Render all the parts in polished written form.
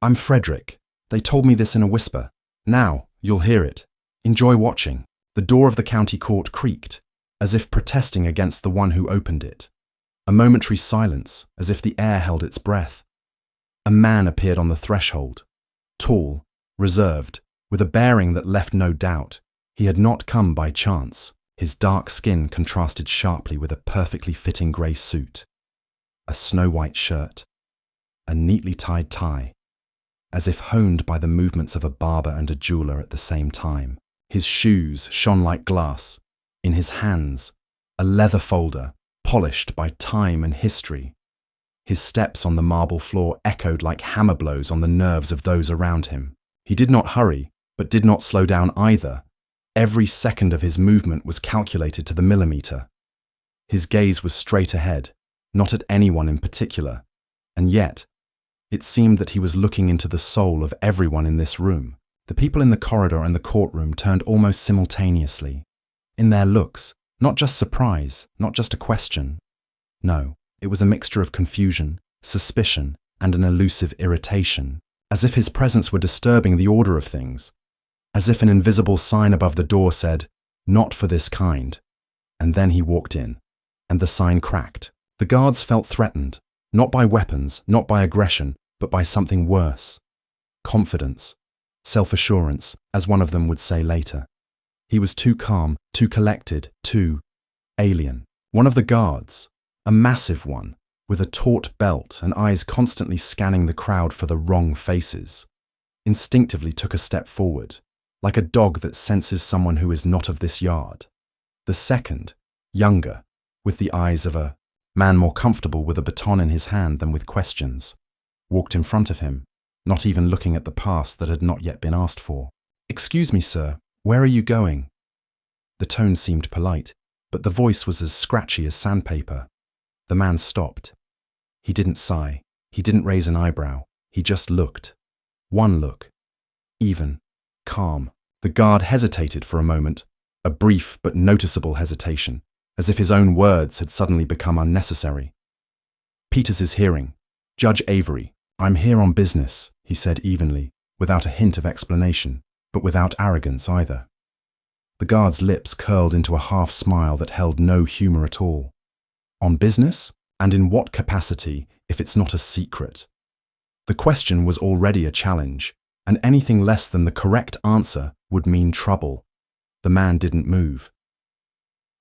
I'm Frederick. They told me this in a whisper. Now, you'll hear it. Enjoy watching. The door of the county court creaked, as if protesting against the one who opened it. A momentary silence, as if the air held its breath. A man appeared on the threshold. Tall, reserved, with a bearing that left no doubt. He had not come by chance. His dark skin contrasted sharply with a perfectly fitting grey suit, a snow-white shirt, a neatly tied tie, as if honed by the movements of a barber and a jeweller at the same time. His shoes shone like glass. In his hands, a leather folder, polished by time and history. His steps on the marble floor echoed like hammer blows on the nerves of those around him. He did not hurry, but did not slow down either. Every second of his movement was calculated to the millimeter. His gaze was straight ahead, not at anyone in particular, and yet, it seemed that he was looking into the soul of everyone in this room. The people in the corridor and the courtroom turned almost simultaneously. In their looks, not just surprise, not just a question. No, it was a mixture of confusion, suspicion, and an elusive irritation, as if his presence were disturbing the order of things. As if an invisible sign above the door said, "Not for this kind." And then he walked in, and the sign cracked. The guards felt threatened, not by weapons, not by aggression, but by something worse. Confidence, self-assurance, as one of them would say later. He was too calm, too collected, too alien. One of the guards, a massive one, with a taut belt and eyes constantly scanning the crowd for the wrong faces, instinctively took a step forward, like a dog that senses someone who is not of this yard. The second, younger, with the eyes of a man more comfortable with a baton in his hand than with questions, walked in front of him, not even looking at the pass that had not yet been asked for. "Excuse me, sir, where are you going?" The tone seemed polite, but the voice was as scratchy as sandpaper. The man stopped. He didn't sigh. He didn't raise an eyebrow. He just looked. One look. Even. Calm. The guard hesitated for a moment, a brief but noticeable hesitation, as if his own words had suddenly become unnecessary. "Peters' hearing. Judge Avery, I'm here on business," he said evenly, without a hint of explanation, but without arrogance either. The guard's lips curled into a half-smile that held no humour at all. On business? And in what capacity, if it's not a secret? The question was already a challenge, and anything less than the correct answer would mean trouble. The man didn't move.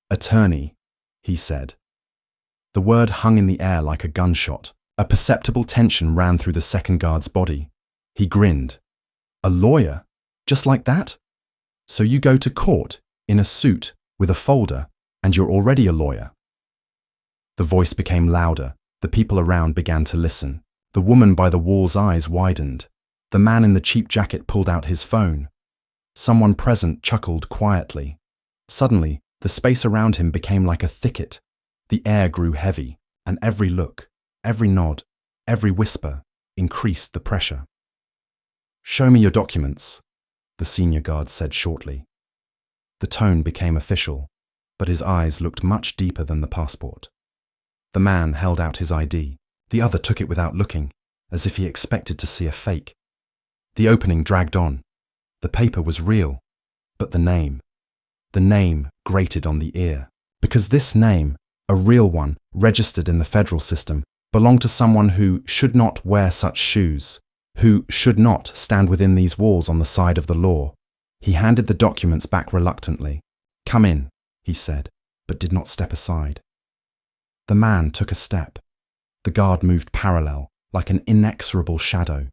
"Attorney," he said. The word hung in the air like a gunshot. A perceptible tension ran through the second guard's body. He grinned. "A lawyer? Just like that? So you go to court, in a suit, with a folder, and you're already a lawyer?" The voice became louder. The people around began to listen. The woman by the wall's eyes widened. The man in the cheap jacket pulled out his phone. Someone present chuckled quietly. Suddenly, the space around him became like a thicket. The air grew heavy, and every look, every nod, every whisper increased the pressure. "Show me your documents," the senior guard said shortly. The tone became official, but his eyes looked much deeper than the passport. The man held out his ID. The other took it without looking, as if he expected to see a fake. The opening dragged on. The paper was real, but the name grated on the ear. Because this name, a real one, registered in the federal system, belonged to someone who should not wear such shoes, who should not stand within these walls on the side of the law. He handed the documents back reluctantly. "Come in," he said, but did not step aside. The man took a step. The guard moved parallel, like an inexorable shadow.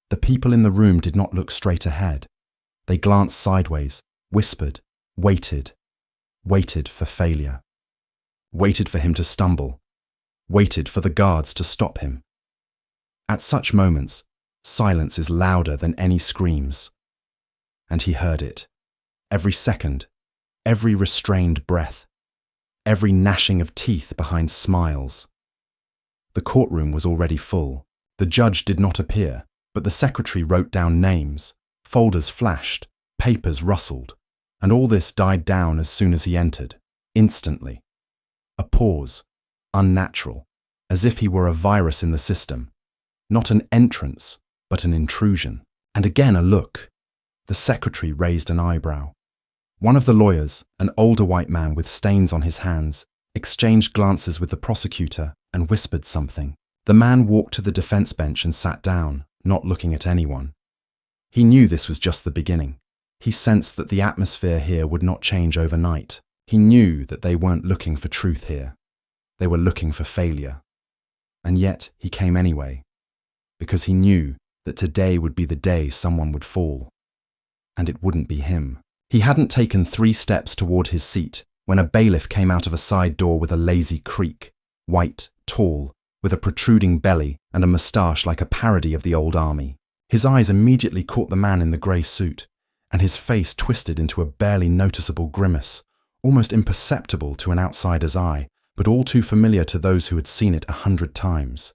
The people in the room did not look straight ahead. They glanced sideways, whispered, waited for failure. Waited for him to stumble. Waited for the guards to stop him. At such moments, silence is louder than any screams. And he heard it. Every second, every restrained breath, every gnashing of teeth behind smiles. The courtroom was already full. The judge did not appear, but the secretary wrote down names, folders flashed, papers rustled, and all this died down as soon as he entered, instantly. A pause, unnatural, as if he were a virus in the system. Not an entrance, but an intrusion. And again a look. The secretary raised an eyebrow. One of the lawyers, an older white man with stains on his hands, exchanged glances with the prosecutor and whispered something. The man walked to the defense bench and sat down, not looking at anyone. He knew this was just the beginning. He sensed that the atmosphere here would not change overnight. He knew that they weren't looking for truth here. They were looking for failure. And yet he came anyway, because he knew that today would be the day someone would fall. And it wouldn't be him. He hadn't taken 3 steps toward his seat when a bailiff came out of a side door with a lazy creak, white, tall, with a protruding belly and a moustache like a parody of the old army. His eyes immediately caught the man in the grey suit, and his face twisted into a barely noticeable grimace, almost imperceptible to an outsider's eye, but all too familiar to those who had seen it 100 times.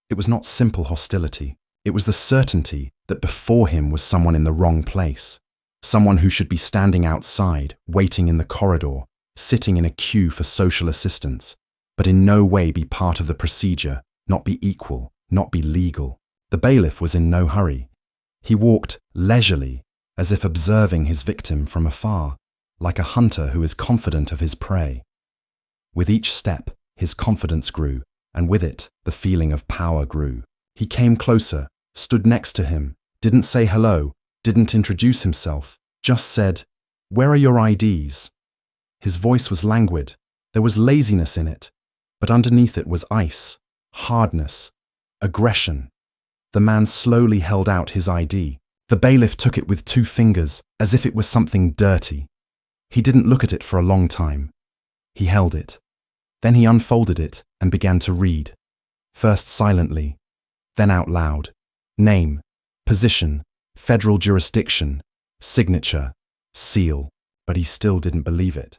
It was not simple hostility. It was the certainty that before him was someone in the wrong place. Someone who should be standing outside, waiting in the corridor, sitting in a queue for social assistance, but in no way be part of the procedure, not be equal, not be legal. The bailiff was in no hurry. He walked leisurely, as if observing his victim from afar, like a hunter who is confident of his prey. With each step, his confidence grew, and with it, the feeling of power grew. He came closer, stood next to him, didn't say hello, didn't introduce himself, just said, "Where are your IDs?" His voice was languid. There was laziness in it, but underneath it was ice, hardness, aggression. The man slowly held out his ID. The bailiff took it with 2 fingers, as if it was something dirty. He didn't look at it for a long time. He held it. Then he unfolded it and began to read, first silently, then out loud. Name, position, federal jurisdiction, signature, seal. But he still didn't believe it.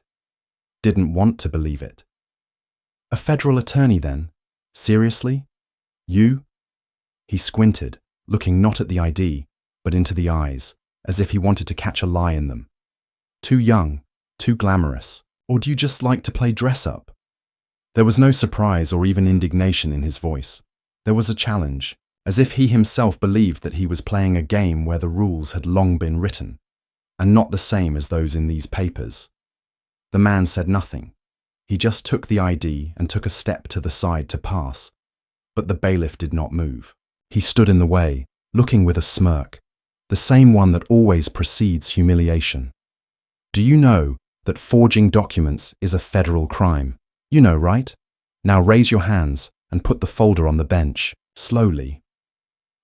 Didn't want to believe it. A federal attorney then? Seriously? You? He squinted, looking not at the ID, but into the eyes, as if he wanted to catch a lie in them. Too young, too glamorous, or do you just like to play dress-up? There was no surprise or even indignation in his voice. There was a challenge, as if he himself believed that he was playing a game where the rules had long been written, and not the same as those in these papers. The man said nothing. He just took the ID and took a step to the side to pass, but the bailiff did not move. He stood in the way, looking with a smirk, the same one that always precedes humiliation. Do you know that forging documents is a federal crime? You know, right? Now raise your hands and put the folder on the bench, slowly.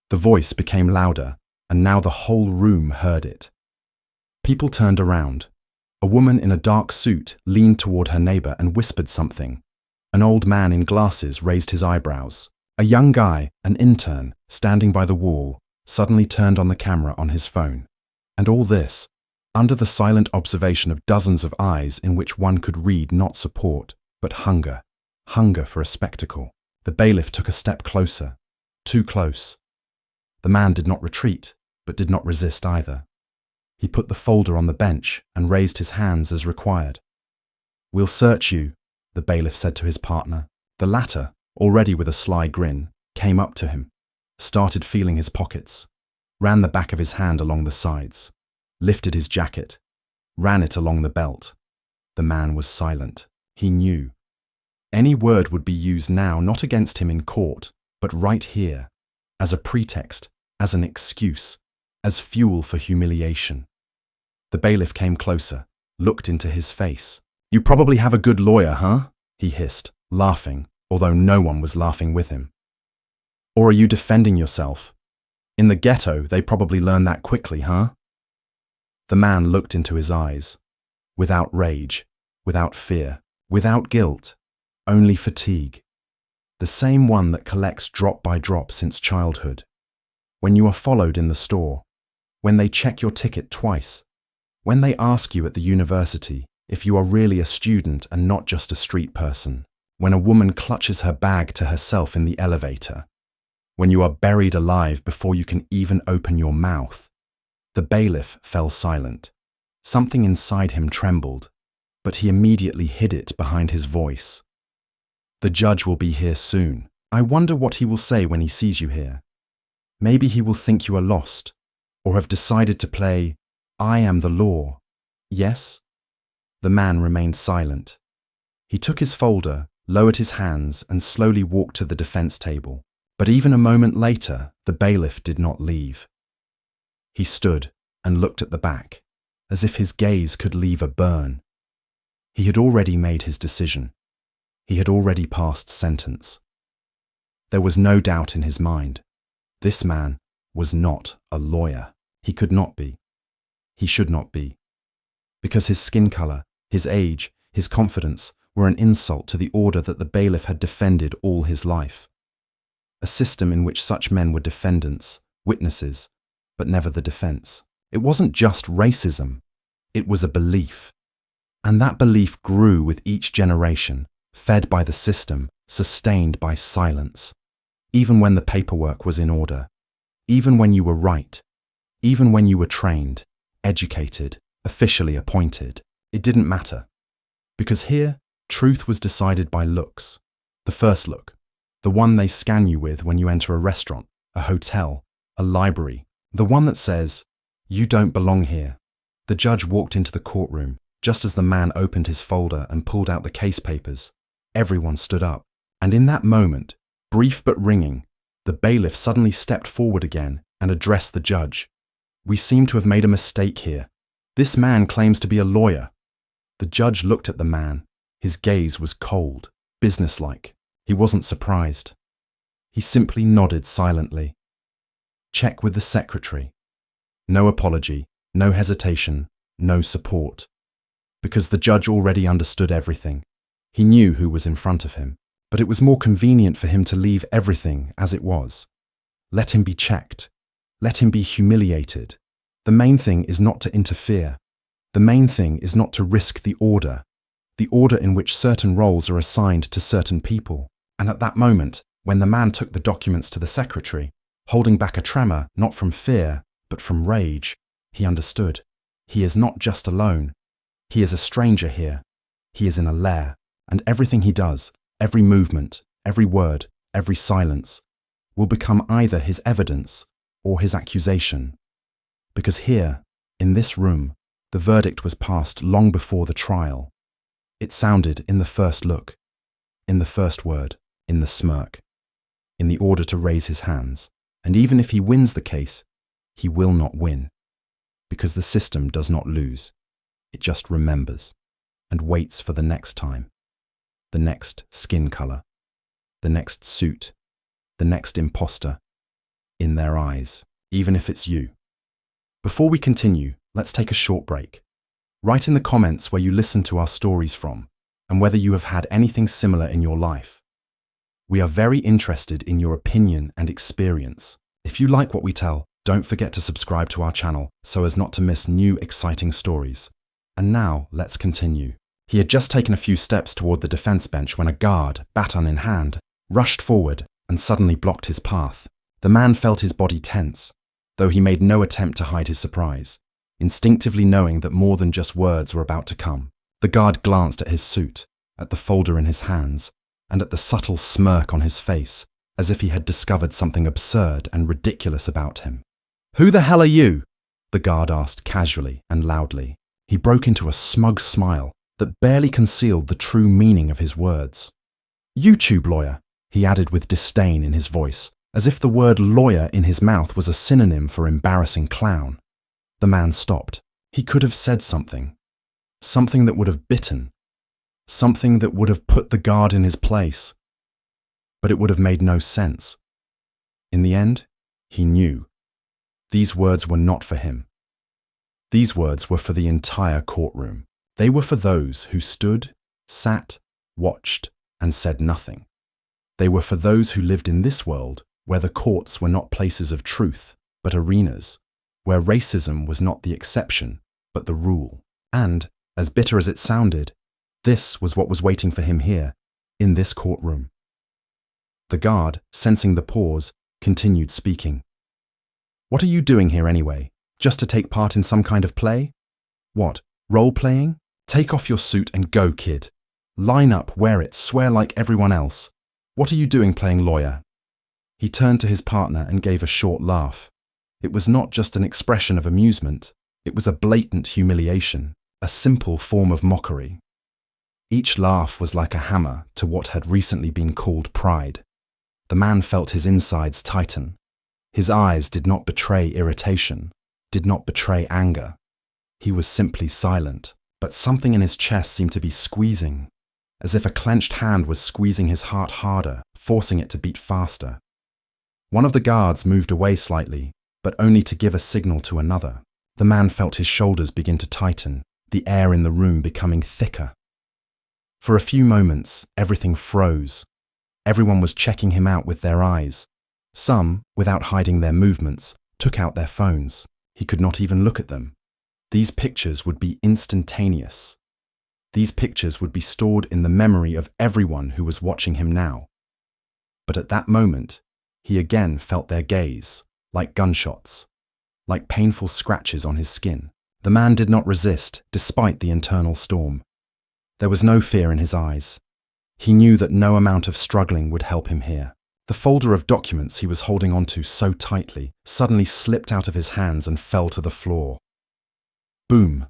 The voice became louder, and now the whole room heard it. People turned around. A woman in a dark suit leaned toward her neighbor and whispered something. An old man in glasses raised his eyebrows. A young guy, an intern, standing by the wall, suddenly turned on the camera on his phone. And all this, under the silent observation of dozens of eyes in which one could read not support, but hunger. Hunger for a spectacle. The bailiff took a step closer. Too close. The man did not retreat, but did not resist either. He put the folder on the bench and raised his hands as required. "We'll search you," the bailiff said to his partner. The latter, already with a sly grin, came up to him, started feeling his pockets, ran the back of his hand along the sides, lifted his jacket, ran it along the belt. The man was silent. He knew. Any word would be used now not against him in court, but right here, as a pretext, as an excuse, as fuel for humiliation. The bailiff came closer, looked into his face. "You probably have a good lawyer, huh?" he hissed, laughing, although no one was laughing with him. "Or are you defending yourself? In the ghetto, they probably learn that quickly, huh?" The man looked into his eyes, without rage, without fear, without guilt, only fatigue. The same one that collects drop by drop since childhood. When you are followed in the store, when they check your ticket twice, when they ask you at the university if you are really a student and not just a street person, when a woman clutches her bag to herself in the elevator, when you are buried alive before you can even open your mouth. The bailiff fell silent. Something inside him trembled, but he immediately hid it behind his voice. "The judge will be here soon. I wonder what he will say when he sees you here." Maybe he will think you are lost, or have decided to play, I am the law. Yes? The man remained silent. He took his folder, lowered his hands, and slowly walked to the defense table. But even a moment later, the bailiff did not leave. He stood and looked at the back, as if his gaze could leave a burn. He had already made his decision. He had already passed sentence. There was no doubt in his mind. This man was not a lawyer. He could not be. He should not be. Because his skin color, his age, his confidence were an insult to the order that the bailiff had defended all his life. A system in which such men were defendants, witnesses, but never the defense. It wasn't just racism. It was a belief. And that belief grew with each generation, fed by the system, sustained by silence. Even when the paperwork was in order, even when you were right, even when you were trained, educated, officially appointed, it didn't matter. Because here, truth was decided by looks. The first look, the one they scan you with when you enter a restaurant, a hotel, a library, the one that says, you don't belong here. The judge walked into the courtroom just as the man opened his folder and pulled out the case papers. Everyone stood up, and in that moment, brief but ringing, the bailiff suddenly stepped forward again and addressed the judge. We seem to have made a mistake here. This man claims to be a lawyer. The judge looked at the man. His gaze was cold, businesslike. He wasn't surprised. He simply nodded silently. Check with the secretary. No apology, no hesitation, no support. Because the judge already understood everything. He knew who was in front of him. But it was more convenient for him to leave everything as it was. Let him be checked. Let him be humiliated. The main thing is not to interfere. The main thing is not to risk the order in which certain roles are assigned to certain people. And at that moment, when the man took the documents to the secretary, holding back a tremor not from fear, but from rage, he understood. He is not just alone. He is a stranger here. He is in a lair, and everything he does, every movement, every word, every silence, will become either his evidence or his accusation. Because here, in this room, the verdict was passed long before the trial. It sounded in the first look, in the first word, in the smirk, in the order to raise his hands. And even if he wins the case, he will not win. Because the system does not lose. It just remembers and waits for the next time. The next skin color, the next suit, the next imposter, in their eyes, even if it's you. Before we continue, let's take a short break. Write in the comments where you listen to our stories from, and whether you have had anything similar in your life. We are very interested in your opinion and experience. If you like what we tell, don't forget to subscribe to our channel so as not to miss new exciting stories. And now, let's continue. He had just taken a few steps toward the defense bench when a guard, baton in hand, rushed forward and suddenly blocked his path. The man felt his body tense, though he made no attempt to hide his surprise, instinctively knowing that more than just words were about to come. The guard glanced at his suit, at the folder in his hands, and at the subtle smirk on his face, as if he had discovered something absurd and ridiculous about him. "Who the hell are you?" the guard asked casually and loudly. He broke into a smug smile that barely concealed the true meaning of his words. "YouTube lawyer," he added with disdain in his voice, as if the word lawyer in his mouth was a synonym for embarrassing clown. The man stopped. He could have said something. Something that would have bitten. Something that would have put the guard in his place. But it would have made no sense. In the end, he knew. These words were not for him. These words were for the entire courtroom. They were for those who stood, sat, watched, and said nothing. They were for those who lived in this world where the courts were not places of truth, but arenas, where racism was not the exception, but the rule. And, as bitter as it sounded, this was what was waiting for him here, in this courtroom. The guard, sensing the pause, continued speaking. "What are you doing here anyway? Just to take part in some kind of play? What, role-playing? Take off your suit and go, kid. Line up, wear it, swear like everyone else. What are you doing playing lawyer?" He turned to his partner and gave a short laugh. It was not just an expression of amusement, it was a blatant humiliation, a simple form of mockery. Each laugh was like a hammer to what had recently been called pride. The man felt his insides tighten. His eyes did not betray irritation, did not betray anger. He was simply silent, but something in his chest seemed to be squeezing, as if a clenched hand was squeezing his heart harder, forcing it to beat faster. One of the guards moved away slightly, but only to give a signal to another. The man felt his shoulders begin to tighten, the air in the room becoming thicker. For a few moments, everything froze. Everyone was checking him out with their eyes. Some, without hiding their movements, took out their phones. He could not even look at them. These pictures would be instantaneous. These pictures would be stored in the memory of everyone who was watching him now. But at that moment, he again felt their gaze, like gunshots, like painful scratches on his skin. The man did not resist, despite the internal storm. There was no fear in his eyes. He knew that no amount of struggling would help him here. The folder of documents he was holding onto so tightly suddenly slipped out of his hands and fell to the floor. Boom!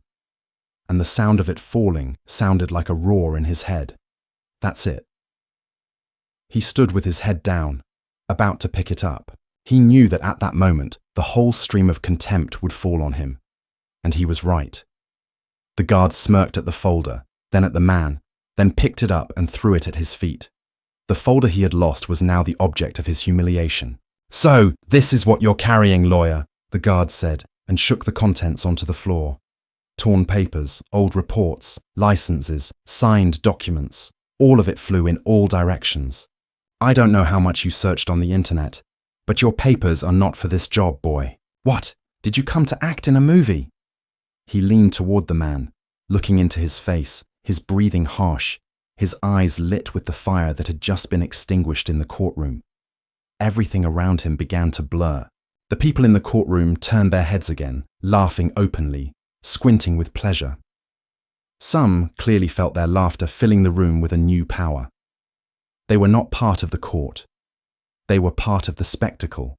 And the sound of it falling sounded like a roar in his head. That's it. He stood with his head down, about to pick it up. He knew that at that moment, the whole stream of contempt would fall on him. And he was right. The guard smirked at the folder, then at the man, then picked it up and threw it at his feet. The folder he had lost was now the object of his humiliation. "So, this is what you're carrying, lawyer," the guard said, and shook the contents onto the floor. Torn papers, old reports, licenses, signed documents, all of it flew in all directions. "I don't know how much you searched on the internet, but your papers are not for this job, boy. What? Did you come to act in a movie?" He leaned toward the man, looking into his face, his breathing harsh, his eyes lit with the fire that had just been extinguished in the courtroom. Everything around him began to blur. The people in the courtroom turned their heads again, laughing openly, squinting with pleasure. Some clearly felt their laughter filling the room with a new power. They were not part of the court. They were part of the spectacle,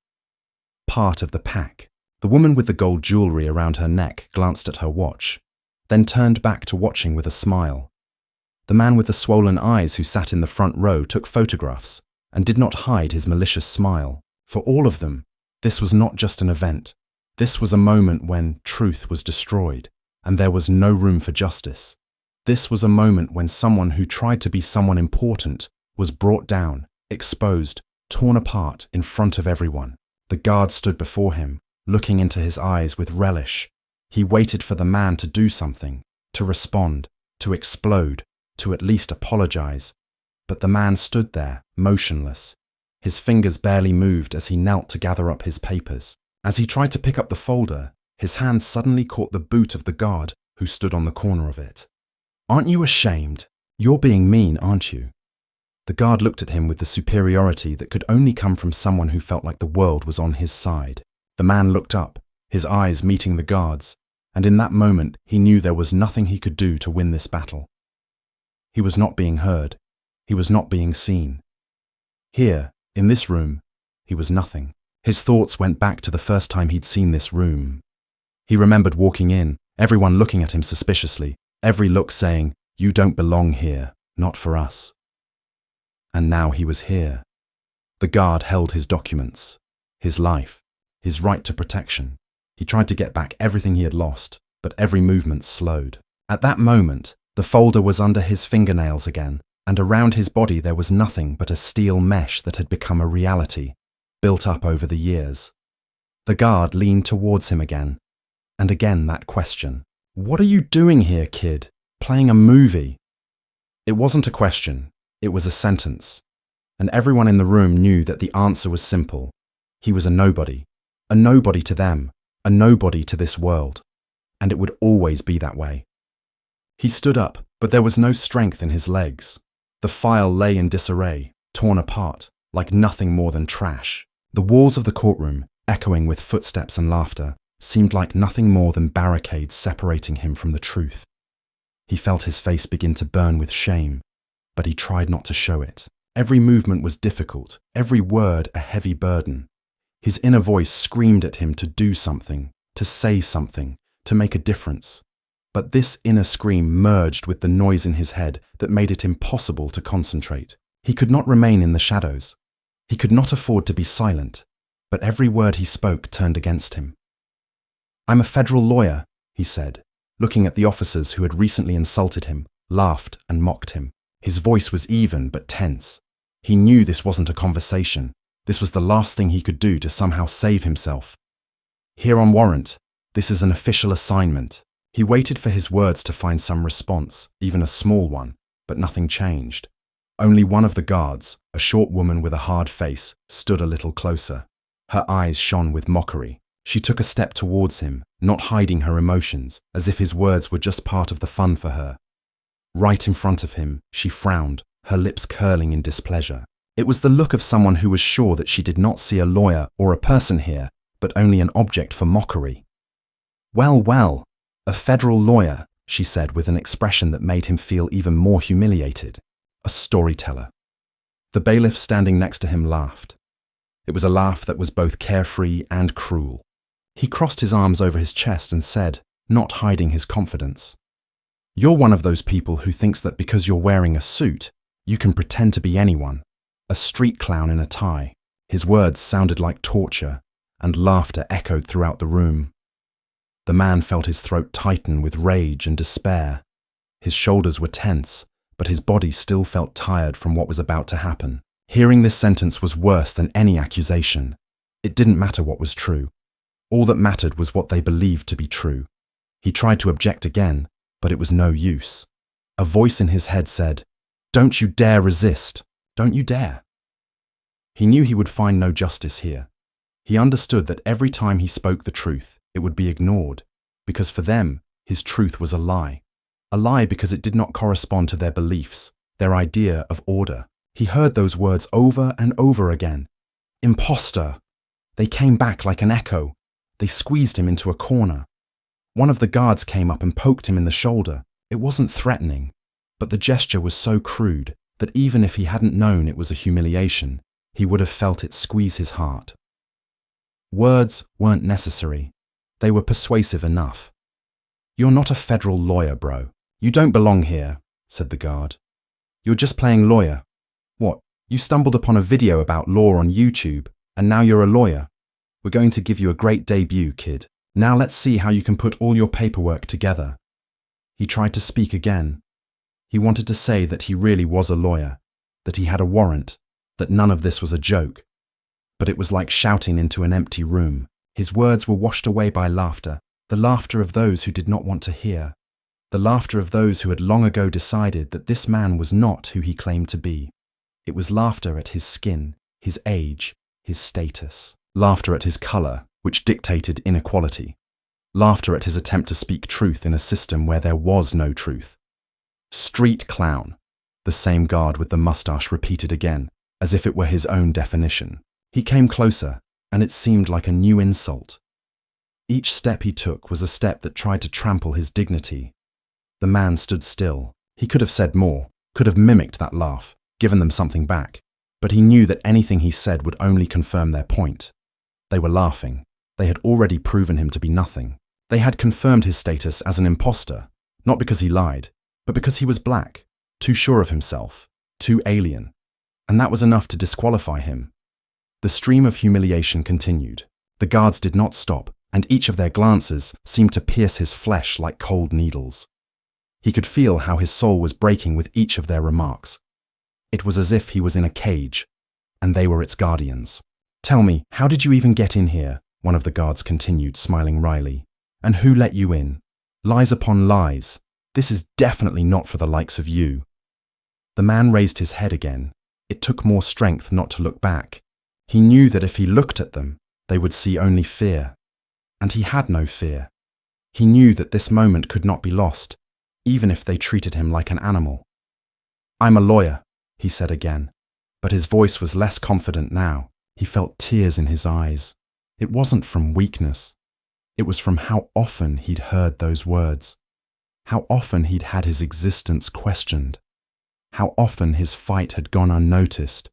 part of the pack. The woman with the gold jewelry around her neck glanced at her watch, then turned back to watching with a smile. The man with the swollen eyes who sat in the front row took photographs and did not hide his malicious smile. For all of them, this was not just an event. This was a moment when truth was destroyed and there was no room for justice. This was a moment when someone who tried to be someone important was brought down, exposed, torn apart in front of everyone. The guard stood before him, looking into his eyes with relish. He waited for the man to do something, to respond, to explode, to at least apologize. But the man stood there, motionless. His fingers barely moved as he knelt to gather up his papers. As he tried to pick up the folder, his hand suddenly caught the boot of the guard who stood on the corner of it. "Aren't you ashamed? You're being mean, aren't you?" The guard looked at him with the superiority that could only come from someone who felt like the world was on his side. The man looked up, his eyes meeting the guard's, and in that moment he knew there was nothing he could do to win this battle. He was not being heard. He was not being seen. Here, in this room, he was nothing. His thoughts went back to the first time he'd seen this room. He remembered walking in, everyone looking at him suspiciously, every look saying, "You don't belong here, not for us." And now he was here. The guard held his documents, his life, his right to protection. He tried to get back everything he had lost, but every movement slowed. At that moment, the folder was under his fingernails again, and around his body there was nothing but a steel mesh that had become a reality, built up over the years. The guard leaned towards him again, and again that question. "What are you doing here, kid? Playing a movie?" It wasn't a question, it was a sentence, and everyone in the room knew that the answer was simple. He was a nobody to them, a nobody to this world, and it would always be that way. He stood up, but there was no strength in his legs. The file lay in disarray, torn apart, like nothing more than trash. The walls of the courtroom, echoing with footsteps and laughter, seemed like nothing more than barricades separating him from the truth. He felt his face begin to burn with shame, but he tried not to show it. Every movement was difficult, every word a heavy burden. His inner voice screamed at him to do something, to say something, to make a difference. But this inner scream merged with the noise in his head that made it impossible to concentrate. He could not remain in the shadows. He could not afford to be silent, but every word he spoke turned against him. "I'm a federal lawyer," he said, looking at the officers who had recently insulted him, laughed and mocked him. His voice was even but tense. He knew this wasn't a conversation. This was the last thing he could do to somehow save himself. "Here on warrant, this is an official assignment." He waited for his words to find some response, even a small one, but nothing changed. Only one of the guards, a short woman with a hard face, stood a little closer. Her eyes shone with mockery. She took a step towards him, not hiding her emotions, as if his words were just part of the fun for her. Right in front of him, she frowned, her lips curling in displeasure. It was the look of someone who was sure that she did not see a lawyer or a person here, but only an object for mockery. "Well, well, a federal lawyer," she said with an expression that made him feel even more humiliated. "A storyteller." The bailiff standing next to him laughed. It was a laugh that was both carefree and cruel. He crossed his arms over his chest and said, not hiding his confidence, "You're one of those people who thinks that because you're wearing a suit, you can pretend to be anyone, a street clown in a tie." His words sounded like torture, and laughter echoed throughout the room. The man felt his throat tighten with rage and despair. His shoulders were tense, but his body still felt tired from what was about to happen. Hearing this sentence was worse than any accusation. It didn't matter what was true. All that mattered was what they believed to be true. He tried to object again, but it was no use. A voice in his head said, "Don't you dare resist. Don't you dare." He knew he would find no justice here. He understood that every time he spoke the truth, it would be ignored, because for them, his truth was a lie. A lie because it did not correspond to their beliefs, their idea of order. He heard those words over and over again. Imposter! They came back like an echo. They squeezed him into a corner. One of the guards came up and poked him in the shoulder. It wasn't threatening, but the gesture was so crude that even if he hadn't known it was a humiliation, he would have felt it squeeze his heart. Words weren't necessary. They were persuasive enough. "You're not a federal lawyer, bro. You don't belong here," said the guard. "You're just playing lawyer. What, you stumbled upon a video about law on YouTube, and now you're a lawyer? We're going to give you a great debut, kid. Now let's see how you can put all your paperwork together." He tried to speak again. He wanted to say that he really was a lawyer, that he had a warrant, that none of this was a joke. But it was like shouting into an empty room. His words were washed away by laughter, the laughter of those who did not want to hear, the laughter of those who had long ago decided that this man was not who he claimed to be. It was laughter at his skin, his age, his status, laughter at his colour, which dictated inequality, laughter at his attempt to speak truth in a system where there was no truth. "Street clown," the same guard with the moustache repeated again, as if it were his own definition. He came closer, and it seemed like a new insult. Each step he took was a step that tried to trample his dignity. The man stood still. He could have said more, could have mimicked that laugh, given them something back, but he knew that anything he said would only confirm their point. They were laughing. They had already proven him to be nothing. They had confirmed his status as an imposter, not because he lied, but because he was black, too sure of himself, too alien. And that was enough to disqualify him. The stream of humiliation continued. The guards did not stop, and each of their glances seemed to pierce his flesh like cold needles. He could feel how his soul was breaking with each of their remarks. It was as if he was in a cage, and they were its guardians. "Tell me, how did you even get in here?" one of the guards continued, smiling wryly. "And who let you in? Lies upon lies. This is definitely not for the likes of you." The man raised his head again. It took more strength not to look back. He knew that if he looked at them, they would see only fear. And he had no fear. He knew that this moment could not be lost, even if they treated him like an animal. "I'm a lawyer," he said again, but his voice was less confident now. He felt tears in his eyes. It wasn't from weakness. It was from how often he'd heard those words, how often he'd had his existence questioned. how often his fight had gone unnoticed.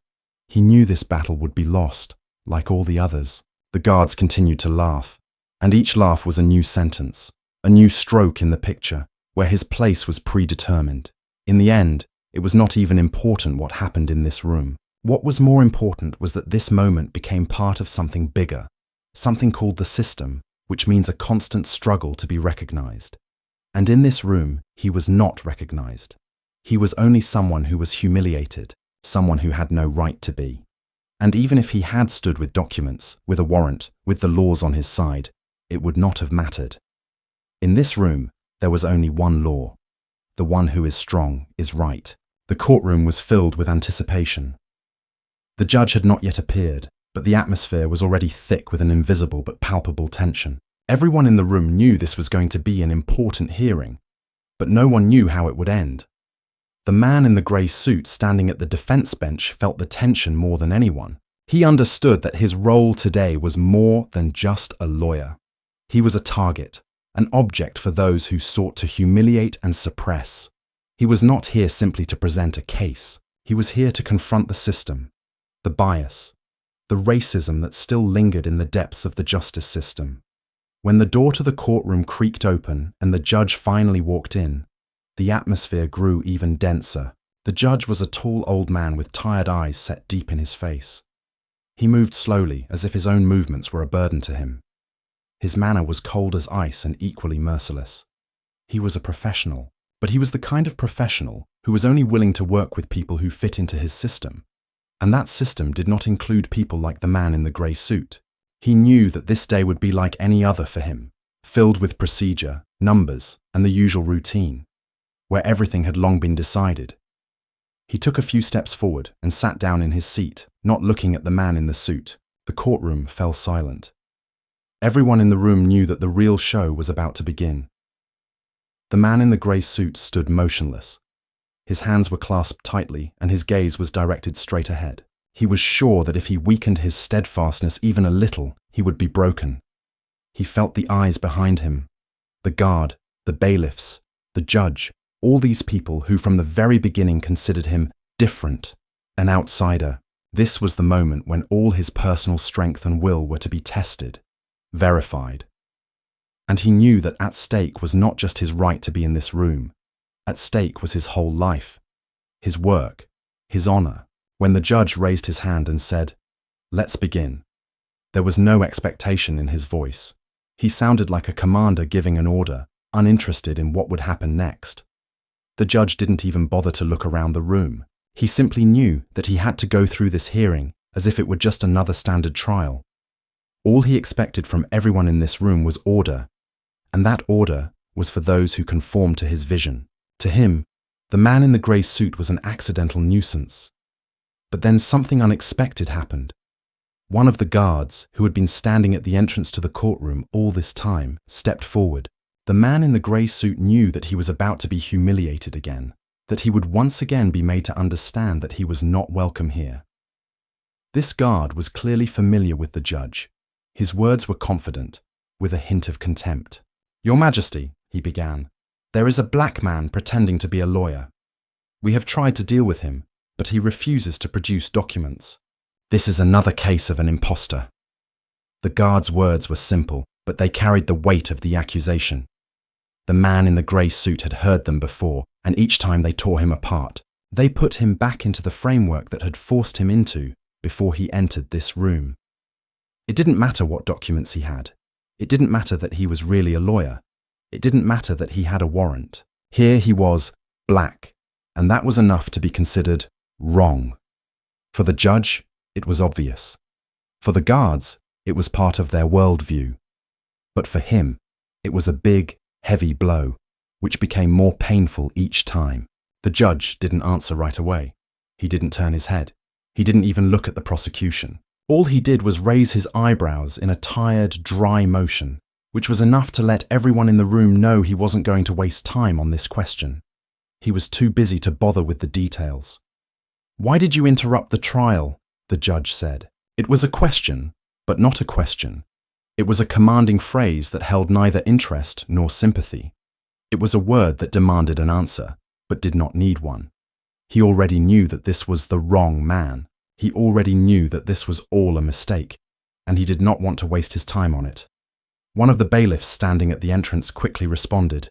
He knew this battle would be lost, like all the others. The guards continued to laugh, and each laugh was a new sentence, a new stroke in the picture, where his place was predetermined. In the end, it was not even important what happened in this room. What was more important was that this moment became part of something bigger, something called the system, which means a constant struggle to be recognized. And in this room, he was not recognized. He was only someone who was humiliated, someone who had no right to be. And even if he had stood with documents, with a warrant, with the laws on his side, it would not have mattered. In this room, there was only one law. The one who is strong is right. The courtroom was filled with anticipation. The judge had not yet appeared, but the atmosphere was already thick with an invisible but palpable tension. Everyone in the room knew this was going to be an important hearing, but no one knew how it would end. The man in the grey suit standing at the defense bench felt the tension more than anyone. He understood that his role today was more than just a lawyer. He was a target, an object for those who sought to humiliate and suppress. He was not here simply to present a case. He was here to confront the system, the bias, the racism that still lingered in the depths of the justice system. When the door to the courtroom creaked open and the judge finally walked in, the atmosphere grew even denser. The judge was a tall old man with tired eyes set deep in his face. He moved slowly, as if his own movements were a burden to him. His manner was cold as ice and equally merciless. He was a professional, but he was the kind of professional who was only willing to work with people who fit into his system. And that system did not include people like the man in the grey suit. He knew that this day would be like any other for him, filled with procedure, numbers, and the usual routine, where everything had long been decided. He took a few steps forward and sat down in his seat, not looking at the man in the suit. The courtroom fell silent. Everyone in the room knew that the real show was about to begin. The man in the grey suit stood motionless. His hands were clasped tightly and his gaze was directed straight ahead. He was sure that if he weakened his steadfastness even a little, he would be broken. He felt the eyes behind him, the guard, the bailiffs, the judge, all these people who from the very beginning considered him different, an outsider. This was the moment when all his personal strength and will were to be tested, verified. And he knew that at stake was not just his right to be in this room. At stake was his whole life, his work, his honor. When the judge raised his hand and said, "Let's begin," there was no expectation in his voice. He sounded like a commander giving an order, uninterested in what would happen next. The judge didn't even bother to look around the room. He simply knew that he had to go through this hearing as if it were just another standard trial. All he expected from everyone in this room was order, and that order was for those who conformed to his vision. To him, the man in the grey suit was an accidental nuisance. But then something unexpected happened. One of the guards, who had been standing at the entrance to the courtroom all this time, stepped forward. The man in the grey suit knew that he was about to be humiliated again, that he would once again be made to understand that he was not welcome here. This guard was clearly familiar with the judge. His words were confident, with a hint of contempt. "Your Majesty," he began, "there is a black man pretending to be a lawyer. We have tried to deal with him, but he refuses to produce documents. This is another case of an imposter." The guard's words were simple, but they carried the weight of the accusation. The man in the grey suit had heard them before, and each time they tore him apart. They put him back into the framework that had forced him into before he entered this room. It didn't matter what documents he had. It didn't matter that he was really a lawyer. It didn't matter that he had a warrant. Here he was, black, and that was enough to be considered wrong. For the judge, it was obvious. For the guards, it was part of their worldview. But for him, it was a big, heavy blow, which became more painful each time. The judge didn't answer right away. He didn't turn his head. He didn't even look at the prosecution. All he did was raise his eyebrows in a tired, dry motion, which was enough to let everyone in the room know he wasn't going to waste time on this question. He was too busy to bother with the details. "Why did you interrupt the trial?" the judge said. It was a question, but not a question. It was a commanding phrase that held neither interest nor sympathy. It was a word that demanded an answer, but did not need one. He already knew that this was the wrong man. He already knew that this was all a mistake, and he did not want to waste his time on it. One of the bailiffs standing at the entrance quickly responded.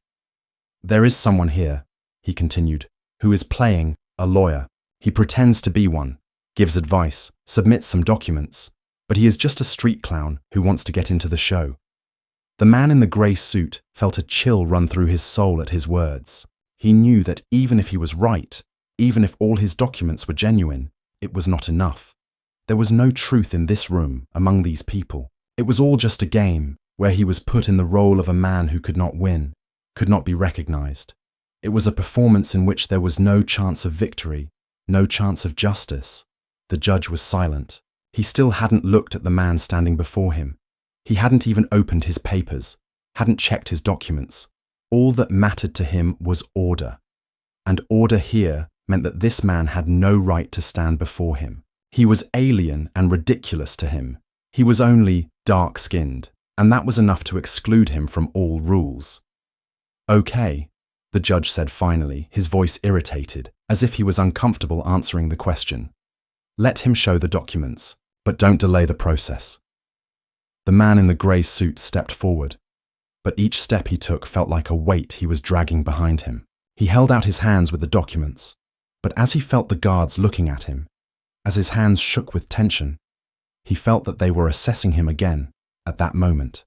"There is someone here," he continued, "who is playing a lawyer. He pretends to be one, gives advice, submits some documents, but he is just a street clown who wants to get into the show." The man in the grey suit felt a chill run through his soul at his words. He knew that even if he was right, even if all his documents were genuine, it was not enough. There was no truth in this room among these people. It was all just a game where he was put in the role of a man who could not win, could not be recognized. It was a performance in which there was no chance of victory, no chance of justice. The judge was silent. He still hadn't looked at the man standing before him. He hadn't even opened his papers, hadn't checked his documents. All that mattered to him was order. And order here meant that this man had no right to stand before him. He was alien and ridiculous to him. He was only dark-skinned, and that was enough to exclude him from all rules. "Okay," the judge said finally, his voice irritated, as if he was uncomfortable answering the question. "Let him show the documents, but don't delay the process." The man in the grey suit stepped forward, but each step he took felt like a weight he was dragging behind him. He held out his hands with the documents, but as he felt the guards looking at him, as his hands shook with tension, he felt that they were assessing him again at that moment.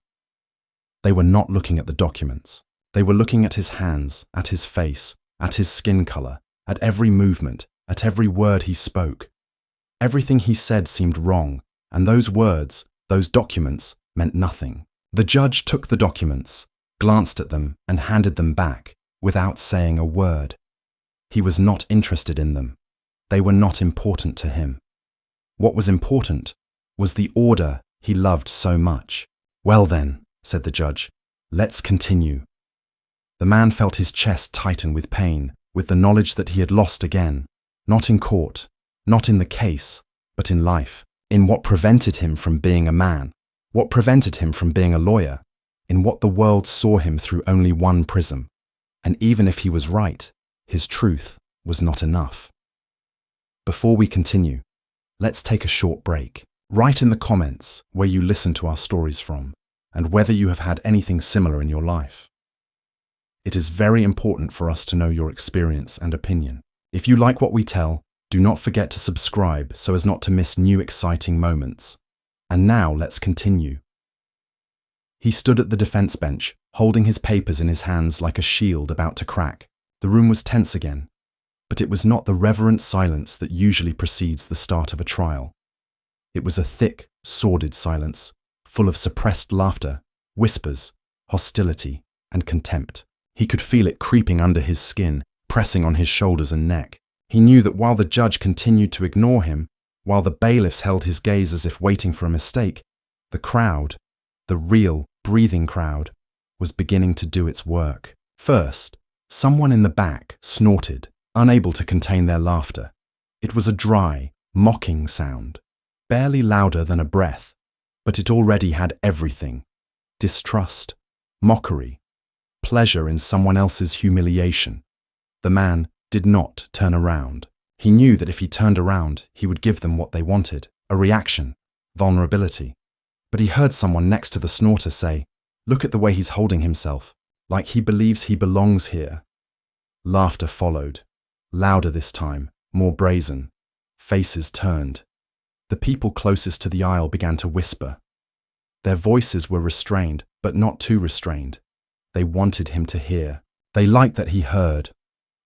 They were not looking at the documents. They were looking at his hands, at his face, at his skin color, at every movement, at every word he spoke. Everything he said seemed wrong, and those words, those documents, meant nothing. The judge took the documents, glanced at them, and handed them back, without saying a word. He was not interested in them. They were not important to him. What was important was the order he loved so much. "Well then," said the judge, "let's continue." The man felt his chest tighten with pain, with the knowledge that he had lost again, not in court, not in the case, but in life, in what prevented him from being a man, what prevented him from being a lawyer, in what the world saw him through only one prism. And even if he was right, his truth was not enough. Before we continue, let's take a short break. Write in the comments where you listen to our stories from, and whether you have had anything similar in your life. It is very important for us to know your experience and opinion. If you like what we tell, do not forget to subscribe so as not to miss new exciting moments. And now let's continue. He stood at the defense bench, holding his papers in his hands like a shield about to crack. The room was tense again, but it was not the reverent silence that usually precedes the start of a trial. It was a thick, sordid silence, full of suppressed laughter, whispers, hostility, and contempt. He could feel it creeping under his skin, pressing on his shoulders and neck. He knew that while the judge continued to ignore him, while the bailiffs held his gaze as if waiting for a mistake, the crowd, the real, breathing crowd, was beginning to do its work. First, someone in the back snorted, unable to contain their laughter. It was a dry, mocking sound, barely louder than a breath, but it already had everything: distrust, mockery, pleasure in someone else's humiliation. The man did not turn around. He knew that if he turned around, he would give them what they wanted: a reaction, vulnerability. But he heard someone next to the snorter say, "Look at the way he's holding himself, like he believes he belongs here." Laughter followed, louder this time, more brazen. Faces turned. The people closest to the aisle began to whisper. Their voices were restrained, but not too restrained. They wanted him to hear. They liked that he heard.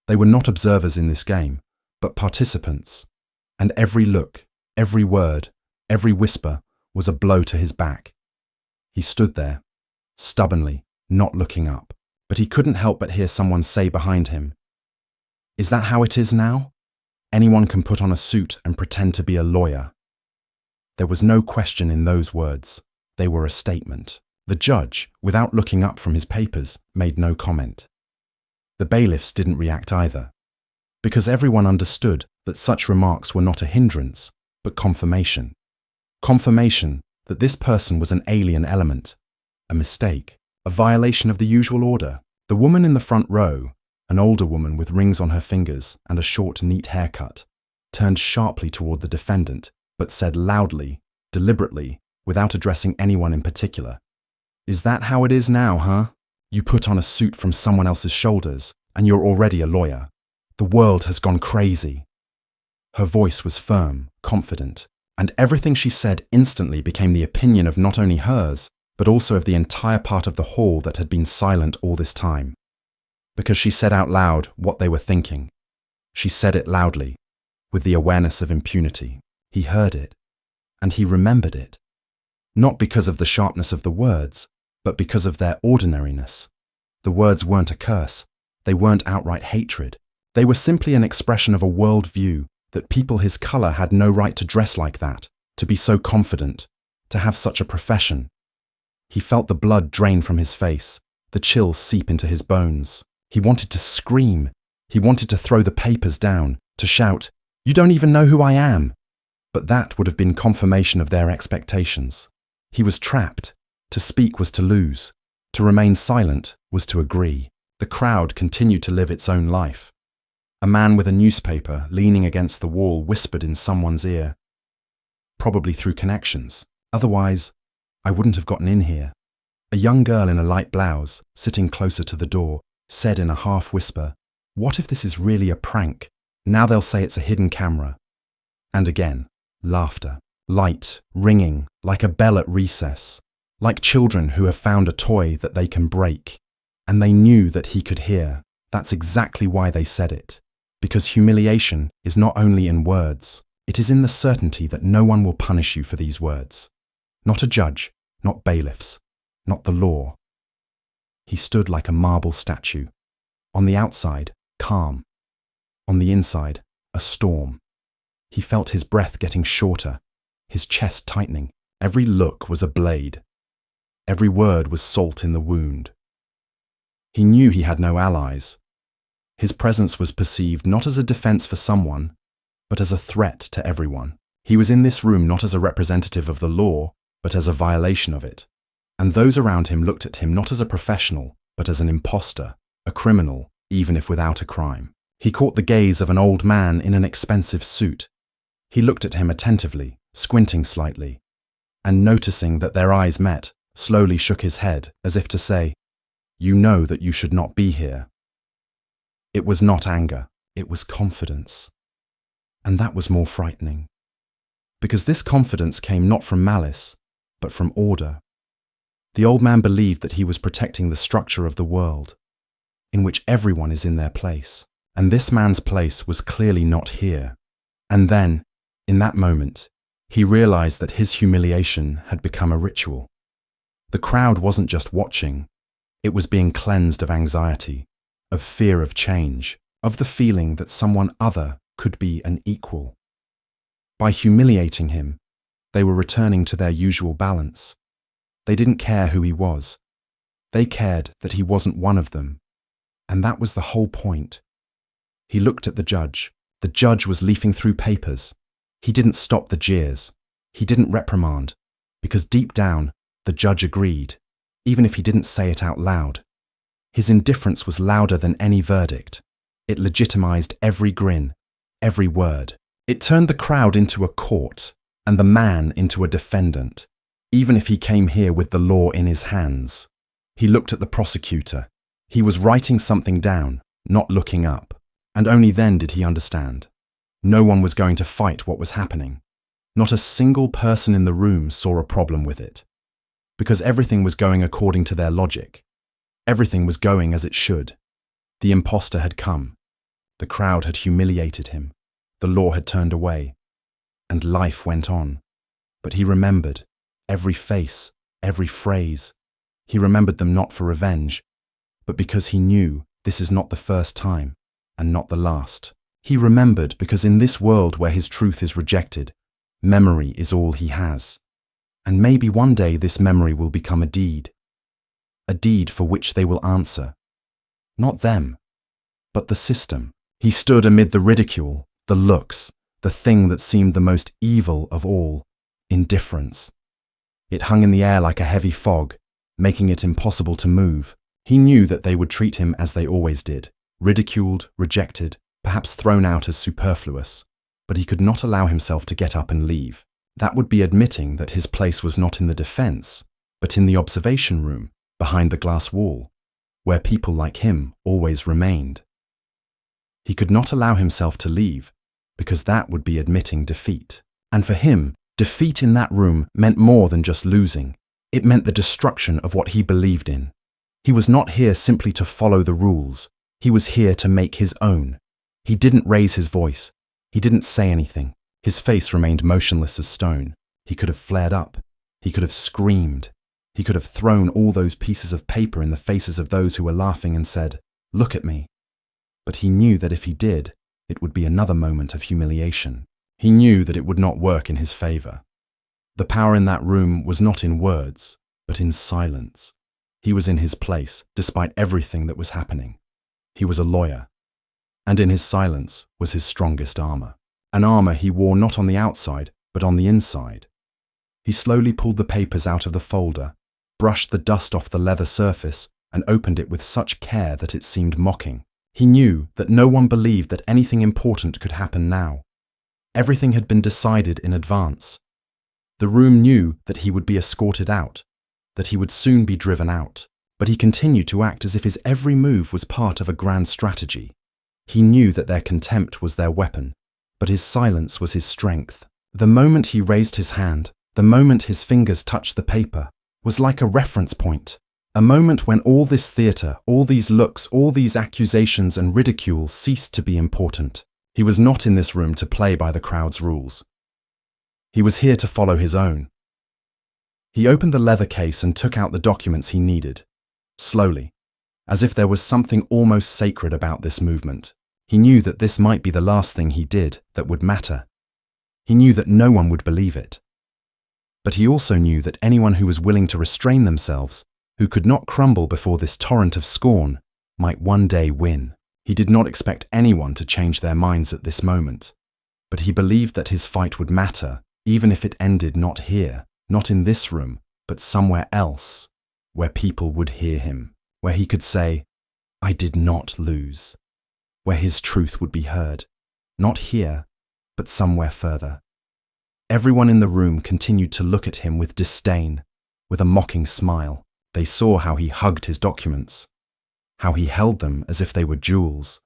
They were not observers in this game, but participants. And every look, every word, every whisper was a blow to his back. He stood there, stubbornly, not looking up, but he couldn't help but hear someone say behind him, "Is that how it is now? Anyone can put on a suit and pretend to be a lawyer." There was no question in those words. They were a statement. The judge, without looking up from his papers, made no comment. The bailiffs didn't react either, because everyone understood that such remarks were not a hindrance, but confirmation. Confirmation that this person was an alien element, a mistake, a violation of the usual order. The woman in the front row, an older woman with rings on her fingers and a short, neat haircut, turned sharply toward the defendant, but said loudly, deliberately, without addressing anyone in particular, "Is that how it is now, huh? You put on a suit from someone else's shoulders, and you're already a lawyer. The world has gone crazy." Her voice was firm, confident, and everything she said instantly became the opinion of not only hers, but also of the entire part of the hall that had been silent all this time. Because she said out loud what they were thinking. She said it loudly, with the awareness of impunity. He heard it, and he remembered it. Not because of the sharpness of the words, but because of their ordinariness. The words weren't a curse. They weren't outright hatred. They were simply an expression of a world view that people his colour had no right to dress like that, to be so confident, to have such a profession. He felt the blood drain from his face, the chills seep into his bones. He wanted to scream. He wanted to throw the papers down, to shout, "You don't even know who I am!" But that would have been confirmation of their expectations. He was trapped. To speak was to lose. To remain silent was to agree. The crowd continued to live its own life. A man with a newspaper leaning against the wall whispered in someone's ear. Probably through connections. Otherwise, I wouldn't have gotten in here. A young girl in a light blouse, sitting closer to the door, said in a half whisper, "What if this is really a prank? Now they'll say it's a hidden camera." And again, laughter. Light, ringing, like a bell at recess. Like children who have found a toy that they can break. And they knew that he could hear. That's exactly why they said it. Because humiliation is not only in words, it is in the certainty that no one will punish you for these words. Not a judge, not bailiffs, not the law. He stood like a marble statue. On the outside, calm. On the inside, a storm. He felt his breath getting shorter, his chest tightening. Every look was a blade. Every word was salt in the wound. He knew he had no allies. His presence was perceived not as a defense for someone, but as a threat to everyone. He was in this room not as a representative of the law, but as a violation of it. And those around him looked at him not as a professional, but as an imposter, a criminal, even if without a crime. He caught the gaze of an old man in an expensive suit. He looked at him attentively, squinting slightly, and noticing that their eyes met, slowly shook his head, as if to say, "You know that you should not be here." It was not anger, it was confidence. And that was more frightening. Because this confidence came not from malice, but from order. The old man believed that he was protecting the structure of the world, in which everyone is in their place. And this man's place was clearly not here. And then, in that moment, he realized that his humiliation had become a ritual. The crowd wasn't just watching, it was being cleansed of anxiety, of fear of change, of the feeling that someone other could be an equal. By humiliating him, they were returning to their usual balance. They didn't care who he was. They cared that he wasn't one of them. And that was the whole point. He looked at the judge. The judge was leafing through papers. He didn't stop the jeers. He didn't reprimand, because deep down, the judge agreed, even if he didn't say it out loud. His indifference was louder than any verdict. It legitimized every grin, every word. It turned the crowd into a court, and the man into a defendant, even if he came here with the law in his hands. He looked at the prosecutor. He was writing something down, not looking up, and only then did he understand. No one was going to fight what was happening. Not a single person in the room saw a problem with it. Because everything was going according to their logic. Everything was going as it should. The imposter had come. The crowd had humiliated him. The law had turned away. And life went on. But he remembered every face, every phrase. He remembered them not for revenge, but because he knew this is not the first time, and not the last. He remembered because in this world where his truth is rejected, memory is all he has. And maybe one day this memory will become a deed for which they will answer. Not them, but the system. He stood amid the ridicule, the looks, the thing that seemed the most evil of all, indifference. It hung in the air like a heavy fog, making it impossible to move. He knew that they would treat him as they always did, ridiculed, rejected, perhaps thrown out as superfluous, but he could not allow himself to get up and leave. That would be admitting that his place was not in the defense, but in the observation room, behind the glass wall, where people like him always remained. He could not allow himself to leave, because that would be admitting defeat. And for him, defeat in that room meant more than just losing. It meant the destruction of what he believed in. He was not here simply to follow the rules. He was here to make his own. He didn't raise his voice. He didn't say anything. His face remained motionless as stone. He could have flared up. He could have screamed. He could have thrown all those pieces of paper in the faces of those who were laughing and said, "Look at me." But he knew that if he did, it would be another moment of humiliation. He knew that it would not work in his favor. The power in that room was not in words, but in silence. He was in his place, despite everything that was happening. He was a lawyer, and in his silence was his strongest armor. An armor he wore not on the outside, but on the inside. He slowly pulled the papers out of the folder, brushed the dust off the leather surface, and opened it with such care that it seemed mocking. He knew that no one believed that anything important could happen now. Everything had been decided in advance. The room knew that he would be escorted out, that he would soon be driven out, but he continued to act as if his every move was part of a grand strategy. He knew that their contempt was their weapon, but his silence was his strength. The moment he raised his hand, the moment his fingers touched the paper, was like a reference point, a moment when all this theatre, all these looks, all these accusations and ridicule ceased to be important. He was not in this room to play by the crowd's rules. He was here to follow his own. He opened the leather case and took out the documents he needed, slowly, as if there was something almost sacred about this movement. He knew that this might be the last thing he did that would matter. He knew that no one would believe it. But he also knew that anyone who was willing to restrain themselves, who could not crumble before this torrent of scorn, might one day win. He did not expect anyone to change their minds at this moment, but he believed that his fight would matter, even if it ended not here, not in this room, but somewhere else, where people would hear him, where he could say, "I did not lose," where his truth would be heard, not here, but somewhere further. Everyone in the room continued to look at him with disdain, with a mocking smile. They saw how he hugged his documents, how he held them as if they were jewels.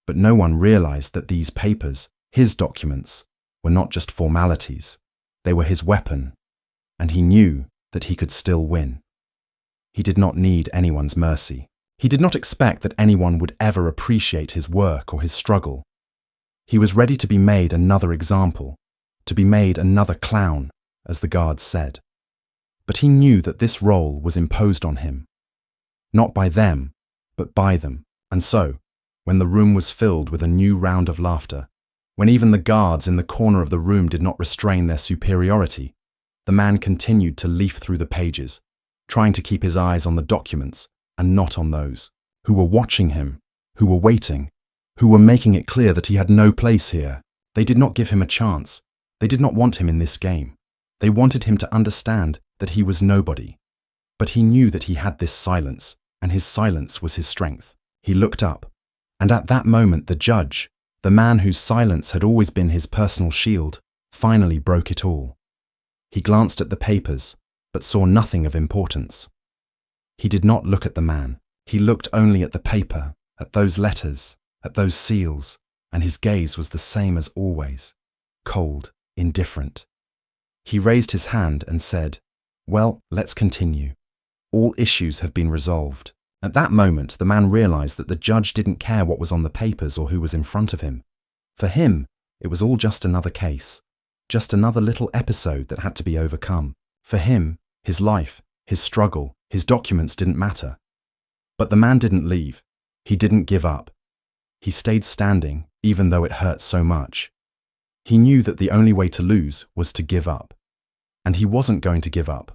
But no one realized that these papers, his documents, were not just formalities. They were his weapon, and he knew that he could still win. He did not need anyone's mercy. He did not expect that anyone would ever appreciate his work or his struggle. He was ready to be made another example, to be made another clown, as the guards said. But he knew that this role was imposed on him, not by them, but by them. And so, when the room was filled with a new round of laughter, when even the guards in the corner of the room did not restrain their superiority, the man continued to leaf through the pages, trying to keep his eyes on the documents and not on those who were watching him, who were waiting, who were making it clear that he had no place here. They did not give him a chance. They did not want him in this game. They wanted him to understand that he was nobody. But he knew that he had this silence, and his silence was his strength. He looked up, and at that moment the judge, the man whose silence had always been his personal shield, finally broke it all. He glanced at the papers, but saw nothing of importance. He did not look at the man. He looked only at the paper, at those letters, at those seals, and his gaze was the same as always, cold, indifferent. He raised his hand and said, "Well, let's continue. All issues have been resolved." At that moment, the man realized that the judge didn't care what was on the papers or who was in front of him. For him, it was all just another case, just another little episode that had to be overcome. For him, his life, his struggle, his documents didn't matter. But the man didn't leave. He didn't give up. He stayed standing, even though it hurt so much. He knew that the only way to lose was to give up. And he wasn't going to give up.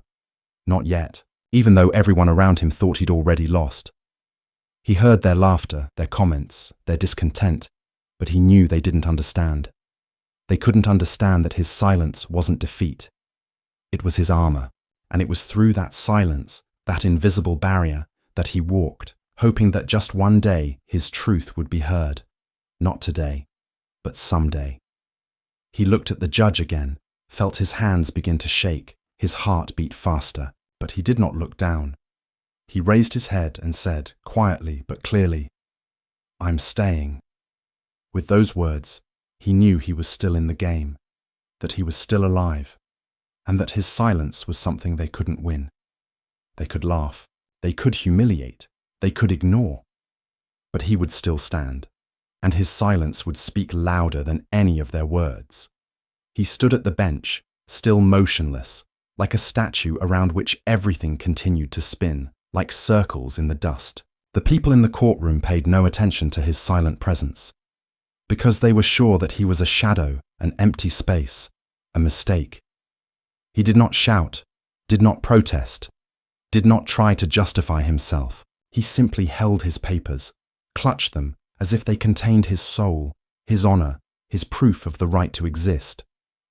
Not yet, even though everyone around him thought he'd already lost. He heard their laughter, their comments, their discontent, but he knew they didn't understand. They couldn't understand that his silence wasn't defeat. It was his armor, and it was through that silence, that invisible barrier, that he walked, hoping that just one day his truth would be heard. Not today, but someday. He looked at the judge again, felt his hands begin to shake, his heart beat faster, but he did not look down. He raised his head and said, quietly but clearly, "I'm staying." With those words, he knew he was still in the game, that he was still alive, and that his silence was something they couldn't win. They could laugh, they could humiliate, they could ignore, but he would still stand, and his silence would speak louder than any of their words. He stood at the bench, still motionless, like a statue around which everything continued to spin, like circles in the dust. The people in the courtroom paid no attention to his silent presence, because they were sure that he was a shadow, an empty space, a mistake. He did not shout, did not protest, did not try to justify himself. He simply held his papers, clutched them as if they contained his soul, his honor, his proof of the right to exist.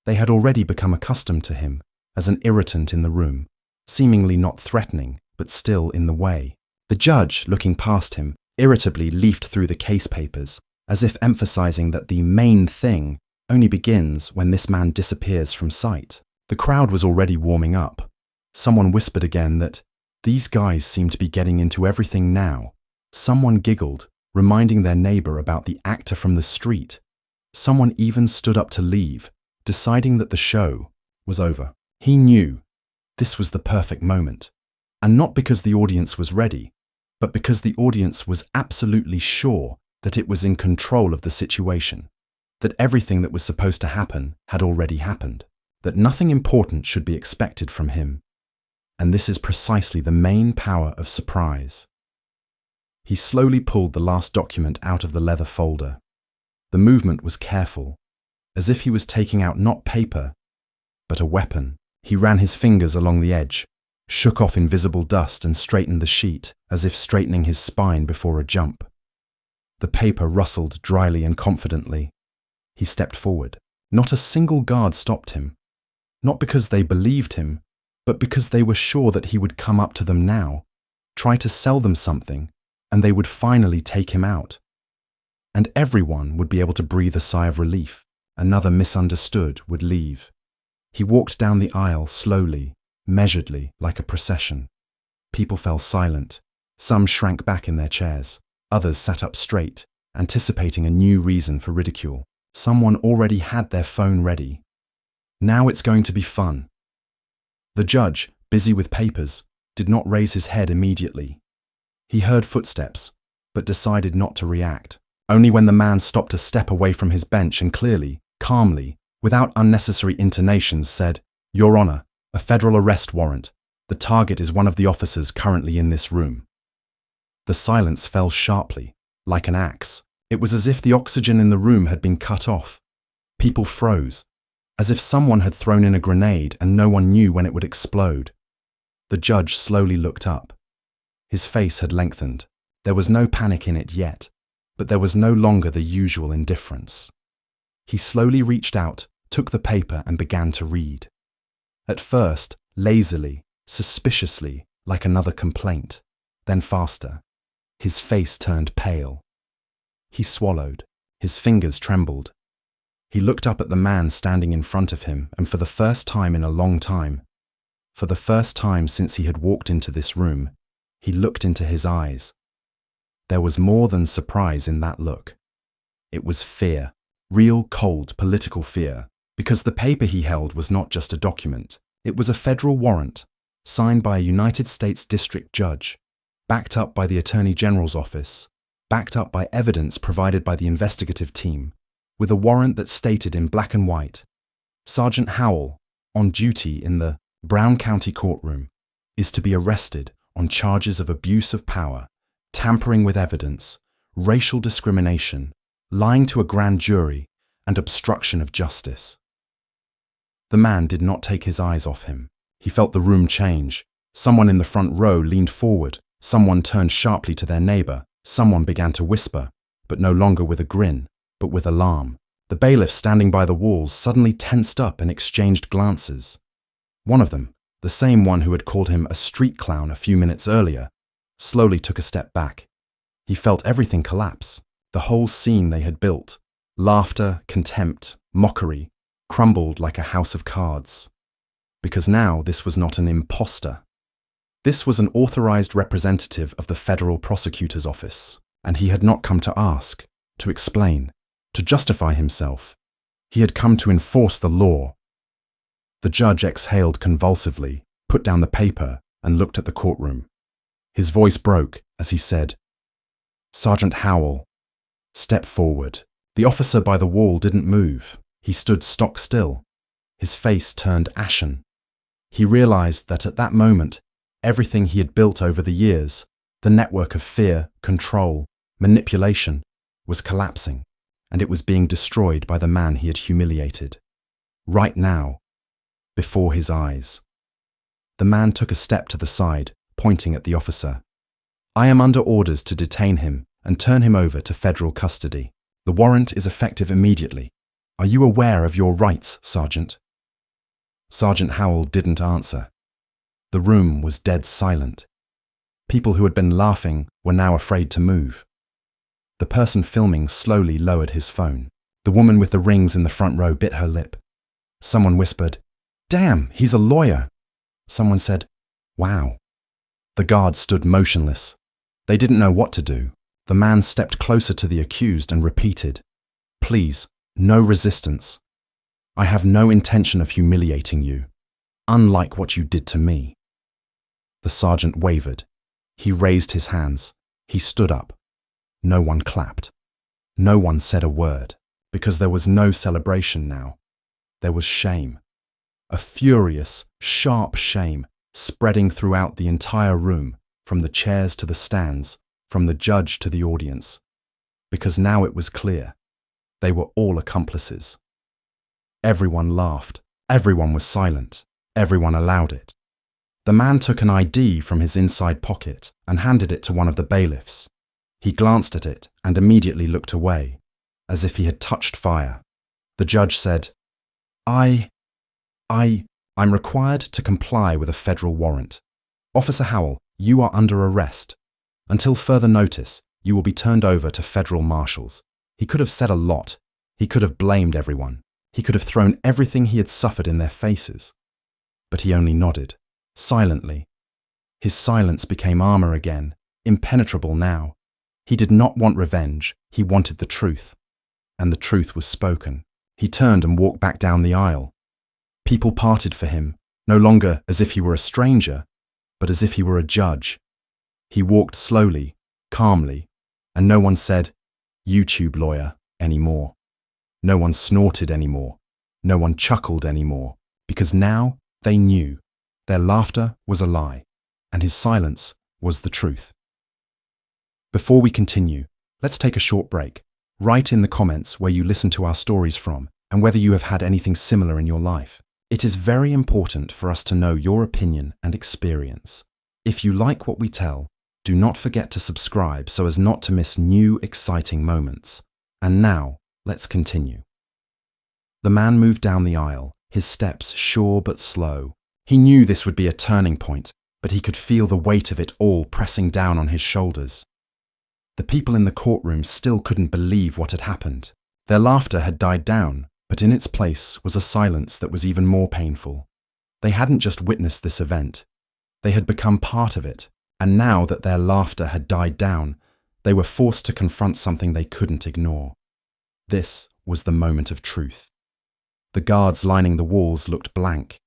They had already become accustomed to him as an irritant in the room, seemingly not threatening, but still in the way. The judge, looking past him, irritably leafed through the case papers, as if emphasizing that the main thing only begins when this man disappears from sight. The crowd was already warming up. Someone whispered again that these guys seem to be getting into everything now. Someone giggled, reminding their neighbor about the actor from the street. Someone even stood up to leave, deciding that the show was over. He knew this was the perfect moment, and not because the audience was ready, but because the audience was absolutely sure that it was in control of the situation, that everything that was supposed to happen had already happened, that nothing important should be expected from him. And this is precisely the main power of surprise. He slowly pulled the last document out of the leather folder. The movement was careful, as if he was taking out not paper, but a weapon. He ran his fingers along the edge, shook off invisible dust and straightened the sheet, as if straightening his spine before a jump. The paper rustled dryly and confidently. He stepped forward. Not a single guard stopped him, not because they believed him, but because they were sure that he would come up to them now, try to sell them something, and they would finally take him out. And everyone would be able to breathe a sigh of relief. Another misunderstood would leave. He walked down the aisle slowly, measuredly, like a procession. People fell silent. Some shrank back in their chairs. Others sat up straight, anticipating a new reason for ridicule. Someone already had their phone ready. Now it's going to be fun. The judge, busy with papers, did not raise his head immediately. He heard footsteps, but decided not to react. Only when the man stopped a step away from his bench and clearly, calmly, without unnecessary intonations, said, "Your Honor, a federal arrest warrant. The target is one of the officers currently in this room." The silence fell sharply, like an axe. It was as if the oxygen in the room had been cut off. People froze, as if someone had thrown in a grenade and no one knew when it would explode. The judge slowly looked up. His face had lengthened. There was no panic in it yet, but there was no longer the usual indifference. He slowly reached out, took the paper and began to read. At first, lazily, suspiciously, like another complaint, then faster. His face turned pale. He swallowed. His fingers trembled. He looked up at the man standing in front of him, and for the first time in a long time, for the first time since he had walked into this room, he looked into his eyes. There was more than surprise in that look. It was fear, real cold political fear, because the paper he held was not just a document. It was a federal warrant, signed by a United States district judge, backed up by the Attorney General's office, backed up by evidence provided by the investigative team, with a warrant that stated in black and white, Sergeant Howell, on duty in the Brown County courtroom, is to be arrested on charges of abuse of power, tampering with evidence, racial discrimination, lying to a grand jury, and obstruction of justice. The man did not take his eyes off him. He felt the room change. Someone in the front row leaned forward. Someone turned sharply to their neighbor. Someone began to whisper, but no longer with a grin, but with alarm. The bailiffs standing by the walls suddenly tensed up and exchanged glances. One of them, the same one who had called him a street clown a few minutes earlier, slowly took a step back. He felt everything collapse. The whole scene they had built, laughter, contempt, mockery, crumbled like a house of cards. Because now this was not an imposter. This was an authorized representative of the federal prosecutor's office, and he had not come to ask, to explain, to justify himself. He had come to enforce the law. The judge exhaled convulsively, put down the paper, and looked at the courtroom. His voice broke as he said, "Sergeant Howell, step forward." The officer by the wall didn't move. He stood stock still. His face turned ashen. He realized that at that moment, everything he had built over the years, the network of fear, control, manipulation, was collapsing, and it was being destroyed by the man he had humiliated. Right now, before his eyes. The man took a step to the side, pointing at the officer. "I am under orders to detain him and turn him over to federal custody. The warrant is effective immediately. Are you aware of your rights, Sergeant?" Sergeant Howell didn't answer. The room was dead silent. People who had been laughing were now afraid to move. The person filming slowly lowered his phone. The woman with the rings in the front row bit her lip. Someone whispered, "Damn, he's a lawyer." Someone said, "Wow." The guards stood motionless. They didn't know what to do. The man stepped closer to the accused and repeated, "Please, no resistance. I have no intention of humiliating you, unlike what you did to me." The sergeant wavered. He raised his hands. He stood up. No one clapped. No one said a word, because there was no celebration now. There was shame. A furious, sharp shame spreading throughout the entire room, from the chairs to the stands, from the judge to the audience. Because now it was clear. They were all accomplices. Everyone laughed. Everyone was silent. Everyone allowed it. The man took an ID from his inside pocket and handed it to one of the bailiffs. He glanced at it and immediately looked away, as if he had touched fire. The judge said, I'm required to comply with a federal warrant. Officer Howell, you are under arrest. Until further notice, you will be turned over to federal marshals." He could have said a lot. He could have blamed everyone. He could have thrown everything he had suffered in their faces. But he only nodded, silently. His silence became armor again, impenetrable now. He did not want revenge. He wanted the truth. And the truth was spoken. He turned and walked back down the aisle. People parted for him, no longer as if he were a stranger, but as if he were a judge. He walked slowly, calmly, and no one said, "YouTube lawyer," anymore. No one snorted anymore. No one chuckled anymore, because now they knew their laughter was a lie, and his silence was the truth. Before we continue, let's take a short break. Write in the comments where you listen to our stories from and whether you have had anything similar in your life. It is very important for us to know your opinion and experience. If you like what we tell, do not forget to subscribe so as not to miss new, exciting moments. And now, let's continue. The man moved down the aisle, his steps sure but slow. He knew this would be a turning point, but he could feel the weight of it all pressing down on his shoulders. The people in the courtroom still couldn't believe what had happened. Their laughter had died down, but in its place was a silence that was even more painful. They hadn't just witnessed this event. They had become part of it, and now that their laughter had died down, they were forced to confront something they couldn't ignore. This was the moment of truth. The guards lining the walls looked blank.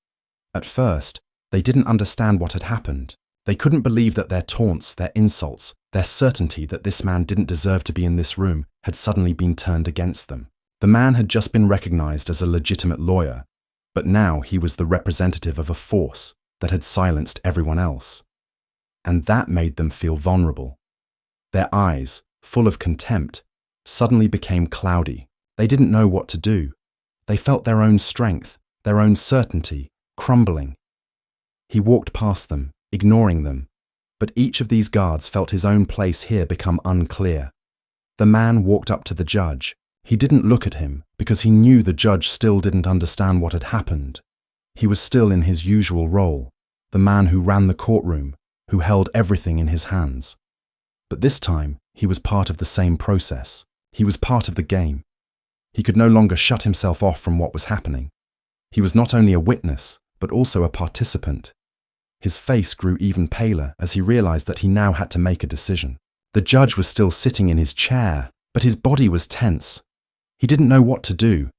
At first, they didn't understand what had happened. They couldn't believe that their taunts, their insults, their certainty that this man didn't deserve to be in this room had suddenly been turned against them. The man had just been recognized as a legitimate lawyer, but now he was the representative of a force that had silenced everyone else. And that made them feel vulnerable. Their eyes, full of contempt, suddenly became cloudy. They didn't know what to do. They felt their own strength, their own certainty, crumbling. He walked past them, ignoring them, but each of these guards felt his own place here become unclear. The man walked up to the judge. He didn't look at him because he knew the judge still didn't understand what had happened. He was still in his usual role, the man who ran the courtroom, who held everything in his hands. But this time, He was part of the same process. He was part of the game. He could no longer shut himself off from what was happening. He was not only a witness, but also a participant. His face grew even paler as he realized that he now had to make a decision. The judge was still sitting in his chair, but his body was tense. He didn't know what to do.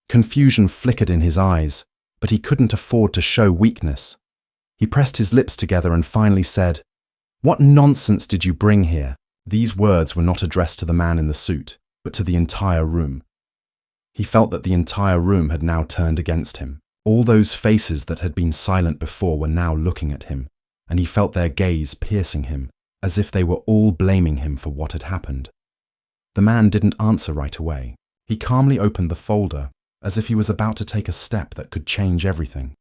Confusion flickered in his eyes, but he couldn't afford to show weakness. He pressed his lips together and finally said, "What nonsense did you bring here?" These words were not addressed to the man in the suit, but to the entire room. He felt that the entire room had now turned against him. All those faces that had been silent before were now looking at him, and he felt their gaze piercing him, as if they were all blaming him for what had happened. The man didn't answer right away. He calmly opened the folder, as if he was about to take a step that could change everything.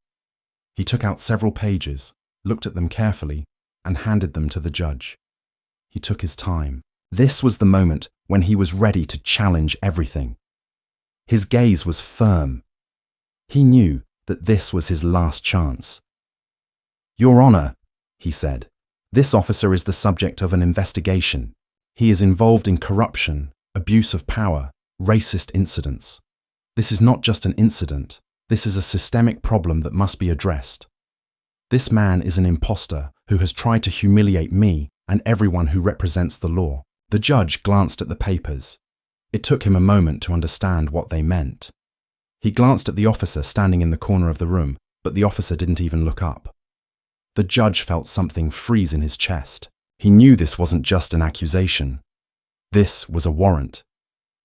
He took out several pages, looked at them carefully, and handed them to the judge. He took his time. This was the moment when he was ready to challenge everything. His gaze was firm. He knew that this was his last chance. "Your Honor," he said, "this officer is the subject of an investigation. He is involved in corruption, abuse of power, racist incidents. This is not just an incident. This is a systemic problem that must be addressed. This man is an imposter who has tried to humiliate me and everyone who represents the law." The judge glanced at the papers. It took him a moment to understand what they meant. He glanced at the officer standing in the corner of the room, but the officer didn't even look up. The judge felt something freeze in his chest. He knew this wasn't just an accusation. This was a warrant.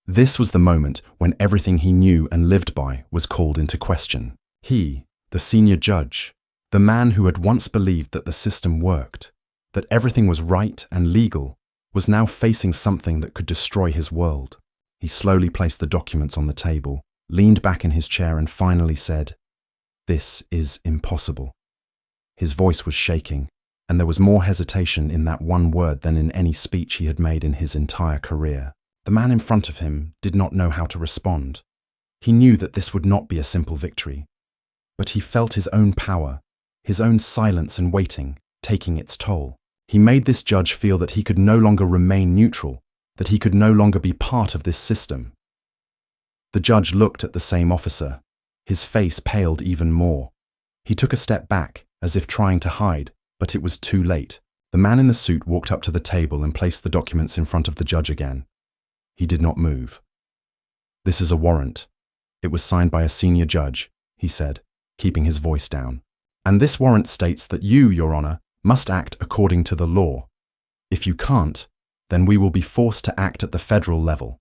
This was the moment when everything he knew and lived by was called into question. He, the senior judge, the man who had once believed that the system worked, that everything was right and legal, was now facing something that could destroy his world. He slowly placed the documents on the table, leaned back in his chair and finally said, "This is impossible." His voice was shaking, and there was more hesitation in that one word than in any speech he had made in his entire career. The man in front of him did not know how to respond. He knew that this would not be a simple victory, but he felt his own power, his own silence and waiting, taking its toll. He made this judge feel that he could no longer remain neutral, that he could no longer be part of this system. The judge looked at the same officer. His face paled even more. He took a step back, as if trying to hide, but it was too late. The man in the suit walked up to the table and placed the documents in front of the judge again. He did not move. "This is a warrant. It was signed by a senior judge," he said, keeping his voice down. "And this warrant states that you, Your Honor, must act according to the law. If you can't, then we will be forced to act at the federal level."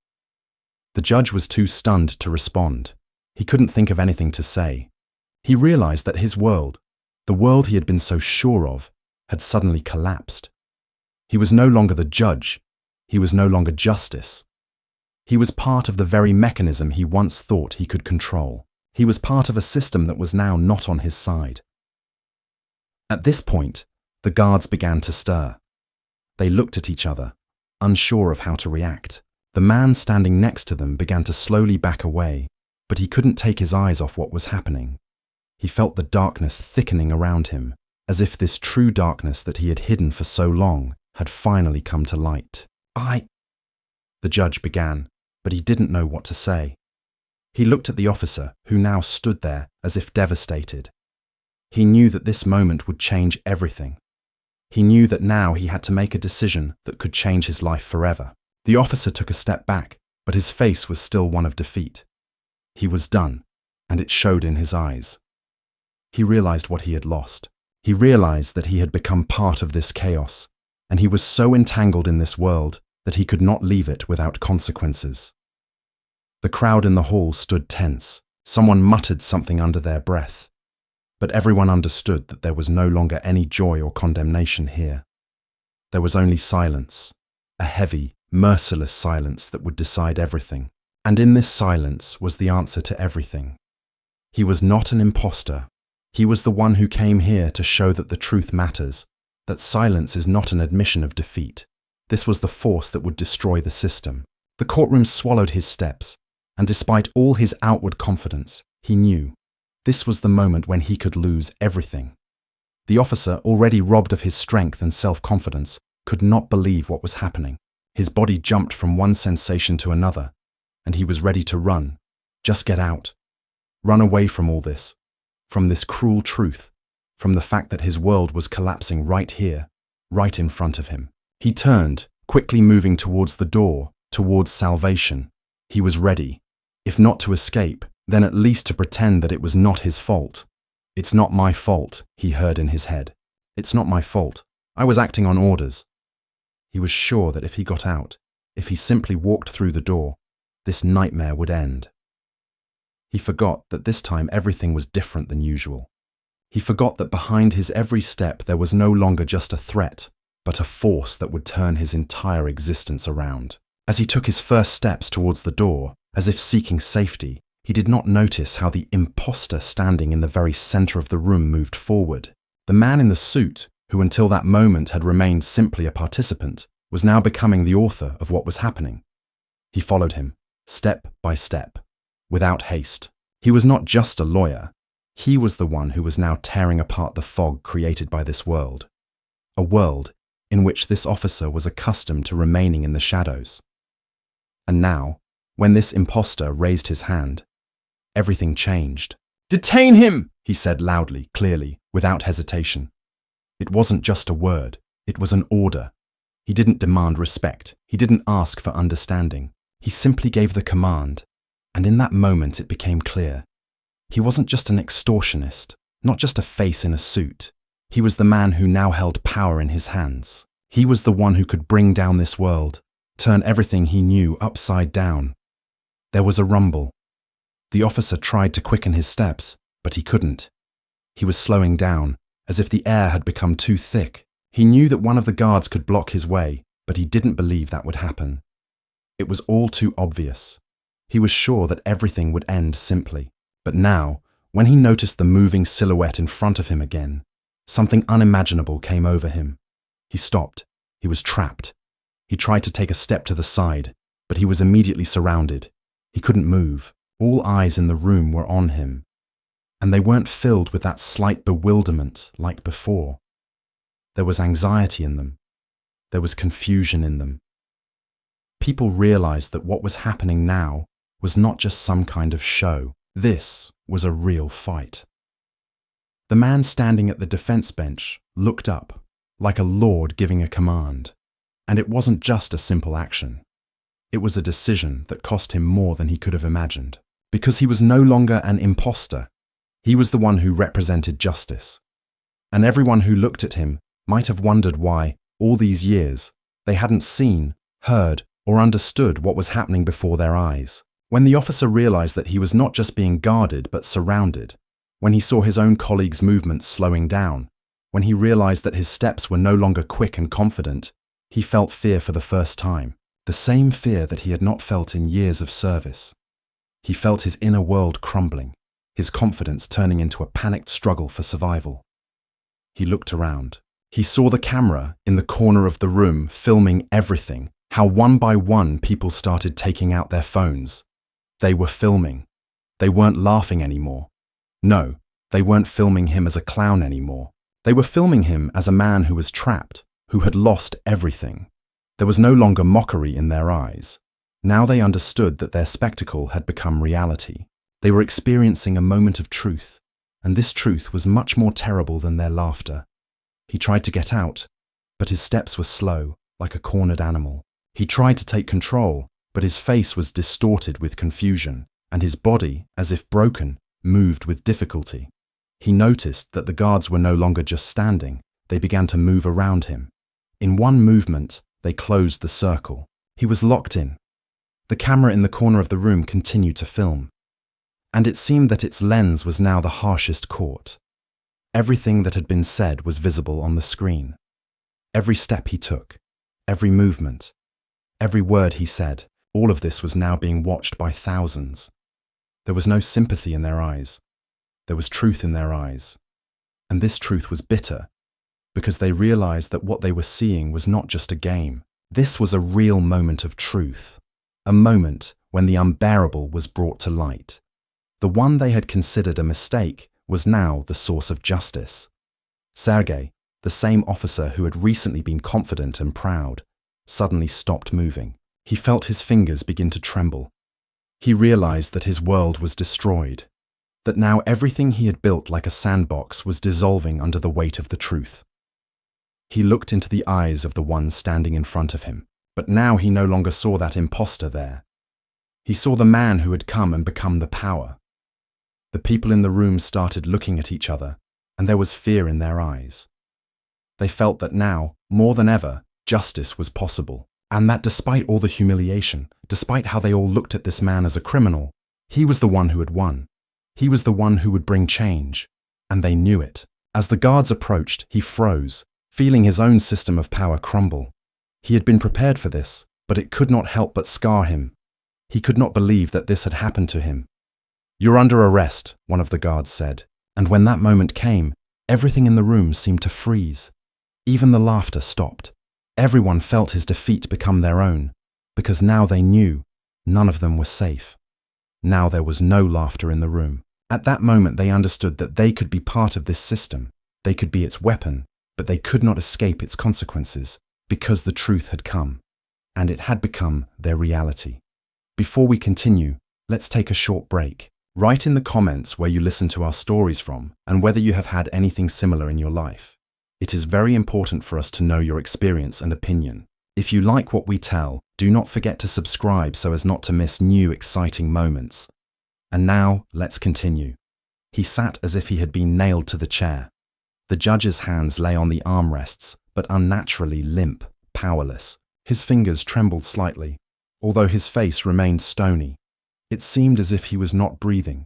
The judge was too stunned to respond. He couldn't think of anything to say. He realized that his world, the world he had been so sure of, had suddenly collapsed. He was no longer the judge. He was no longer justice. He was part of the very mechanism he once thought he could control. He was part of a system that was now not on his side. At this point, the guards began to stir. They looked at each other, unsure of how to react. The man standing next to them began to slowly back away, but he couldn't take his eyes off what was happening. He felt the darkness thickening around him, as if this true darkness that he had hidden for so long had finally come to light. The judge began, but he didn't know what to say. He looked at the officer, who now stood there as if devastated. He knew that this moment would change everything. He knew that now he had to make a decision that could change his life forever. The officer took a step back, but his face was still one of defeat. He was done, and it showed in his eyes. He realized what he had lost. He realized that he had become part of this chaos, and he was so entangled in this world that he could not leave it without consequences. The crowd in the hall stood tense. Someone muttered something under their breath, but everyone understood that there was no longer any joy or condemnation here. There was only silence, a heavy, merciless silence that would decide everything. And in this silence was the answer to everything. He was not an imposter. He was the one who came here to show that the truth matters, that silence is not an admission of defeat. This was the force that would destroy the system. The courtroom swallowed his steps, and despite all his outward confidence, he knew this was the moment when he could lose everything. The officer, already robbed of his strength and self-confidence, could not believe what was happening. His body jumped from one sensation to another, and he was ready to run. Just get out. Run away from all this, from this cruel truth, from the fact that his world was collapsing right here, right in front of him. He turned, quickly moving towards the door, towards salvation. He was ready, if not to escape, then at least to pretend that it was not his fault. "It's not my fault," he heard in his head. "It's not my fault. I was acting on orders." He was sure that if he got out, if he simply walked through the door, this nightmare would end. He forgot that this time everything was different than usual. He forgot that behind his every step there was no longer just a threat, but a force that would turn his entire existence around. As he took his first steps towards the door, as if seeking safety, he did not notice how the imposter standing in the very center of the room moved forward. The man in the suit, who until that moment had remained simply a participant, was now becoming the author of what was happening. He followed him, step by step, without haste. He was not just a lawyer. He was the one who was now tearing apart the fog created by this world. A world in which this officer was accustomed to remaining in the shadows. And now, when this imposter raised his hand, everything changed. "Detain him!" he said loudly, clearly, without hesitation. It wasn't just a word, it was an order. He didn't demand respect, he didn't ask for understanding. He simply gave the command, and in that moment it became clear. He wasn't just an extortionist, not just a face in a suit. He was the man who now held power in his hands. He was the one who could bring down this world, turn everything he knew upside down. There was a rumble. The officer tried to quicken his steps, but he couldn't. He was slowing down, as if the air had become too thick. He knew that one of the guards could block his way, but he didn't believe that would happen. It was all too obvious. He was sure that everything would end simply. But now, when he noticed the moving silhouette in front of him again, something unimaginable came over him. He stopped. He was trapped. He tried to take a step to the side, but he was immediately surrounded. He couldn't move. All eyes in the room were on him. And they weren't filled with that slight bewilderment like before. There was anxiety in them. There was confusion in them. People realized that what was happening now was not just some kind of show. This was a real fight. The man standing at the defense bench looked up, like a lord giving a command. And it wasn't just a simple action. It was a decision that cost him more than he could have imagined. Because he was no longer an imposter. He was the one who represented justice. And everyone who looked at him might have wondered why, all these years, they hadn't seen, heard, or understood what was happening before their eyes. When the officer realized that he was not just being guarded but surrounded, when he saw his own colleagues' movements slowing down, when he realized that his steps were no longer quick and confident, he felt fear for the first time, the same fear that he had not felt in years of service. He felt his inner world crumbling, his confidence turning into a panicked struggle for survival. He looked around. He saw the camera in the corner of the room filming everything, how one by one people started taking out their phones. They were filming. They weren't laughing anymore. No, they weren't filming him as a clown anymore. They were filming him as a man who was trapped, who had lost everything. There was no longer mockery in their eyes. Now they understood that their spectacle had become reality. They were experiencing a moment of truth, and this truth was much more terrible than their laughter. He tried to get out, but his steps were slow, like a cornered animal. He tried to take control, but his face was distorted with confusion, and his body, as if broken, moved with difficulty. He noticed that the guards were no longer just standing, they began to move around him. In one movement, they closed the circle. He was locked in. The camera in the corner of the room continued to film, and it seemed that its lens was now the harshest court. Everything that had been said was visible on the screen. Every step he took, every movement, every word he said, all of this was now being watched by thousands. There was no sympathy in their eyes. There was truth in their eyes. And this truth was bitter, because they realized that what they were seeing was not just a game. This was a real moment of truth, a moment when the unbearable was brought to light. The one they had considered a mistake was now the source of justice. Sergei, the same officer who had recently been confident and proud, suddenly stopped moving. He felt his fingers begin to tremble. He realized that his world was destroyed, that now everything he had built like a sandbox was dissolving under the weight of the truth. He looked into the eyes of the one standing in front of him, but now he no longer saw that imposter there. He saw the man who had come and become the power. The people in the room started looking at each other, and there was fear in their eyes. They felt that now, more than ever, justice was possible, and that despite all the humiliation, despite how they all looked at this man as a criminal, he was the one who had won. He was the one who would bring change, and they knew it. As the guards approached, he froze, feeling his own system of power crumble. He had been prepared for this, but it could not help but scar him. He could not believe that this had happened to him. "You're under arrest," one of the guards said, and when that moment came, everything in the room seemed to freeze. Even the laughter stopped. Everyone felt his defeat become their own, because now they knew none of them were safe. Now there was no laughter in the room. At that moment they understood that they could be part of this system. They could be its weapon, but they could not escape its consequences, because the truth had come, and it had become their reality. Before we continue, let's take a short break. Write in the comments where you listen to our stories from and whether you have had anything similar in your life. It is very important for us to know your experience and opinion. If you like what we tell, do not forget to subscribe so as not to miss new exciting moments. And now, let's continue. He sat as if he had been nailed to the chair. The judge's hands lay on the armrests, but unnaturally limp, powerless. His fingers trembled slightly, although his face remained stony. It seemed as if he was not breathing.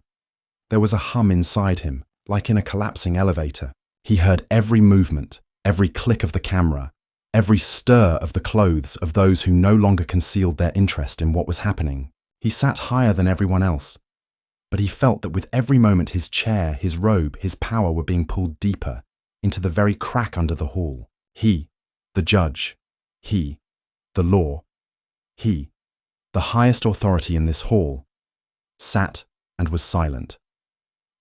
There was a hum inside him, like in a collapsing elevator. He heard every movement, every click of the camera, every stir of the clothes of those who no longer concealed their interest in what was happening. He sat higher than everyone else, but he felt that with every moment his chair, his robe, his power were being pulled deeper into the very crack under the hall. He, the judge, he, the law, he, the highest authority in this hall, sat and was silent.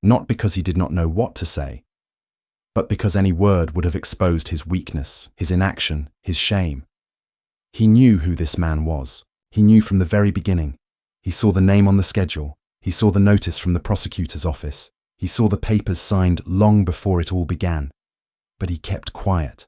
Not because he did not know what to say, but because any word would have exposed his weakness, his inaction, his shame. He knew who this man was. He knew from the very beginning. He saw the name on the schedule. He saw the notice from the prosecutor's office. He saw the papers signed long before it all began. But he kept quiet,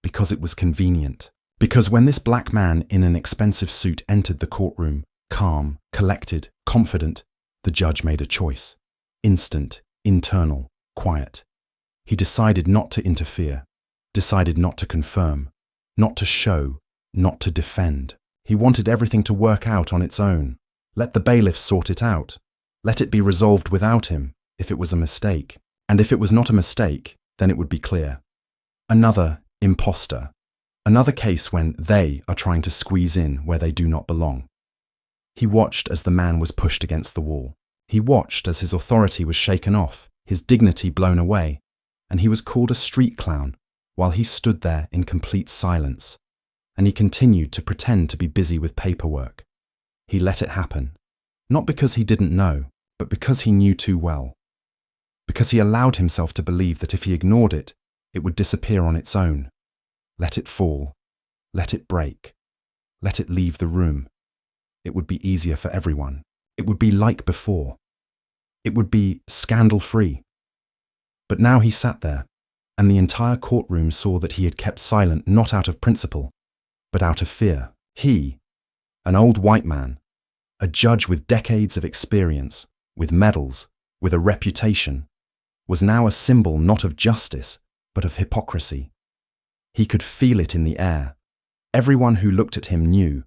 because it was convenient. Because when this black man in an expensive suit entered the courtroom, calm, collected, confident, the judge made a choice. Instant, internal, quiet. He decided not to interfere, decided not to confirm, not to show, not to defend. He wanted everything to work out on its own. Let the bailiffs sort it out. Let it be resolved without him, if it was a mistake. And if it was not a mistake, then it would be clear. Another imposter. Another case when they are trying to squeeze in where they do not belong. He watched as the man was pushed against the wall. He watched as his authority was shaken off, his dignity blown away, and he was called a street clown while he stood there in complete silence. And he continued to pretend to be busy with paperwork. He let it happen, not because he didn't know, but because he knew too well. Because he allowed himself to believe that if he ignored it, it would disappear on its own. Let it fall. Let it break. Let it leave the room. It would be easier for everyone. It would be like before. It would be scandal-free. But now he sat there, and the entire courtroom saw that he had kept silent not out of principle, but out of fear. He, an old white man, a judge with decades of experience, with medals, with a reputation, was now a symbol not of justice, but of hypocrisy. He could feel it in the air. Everyone who looked at him knew.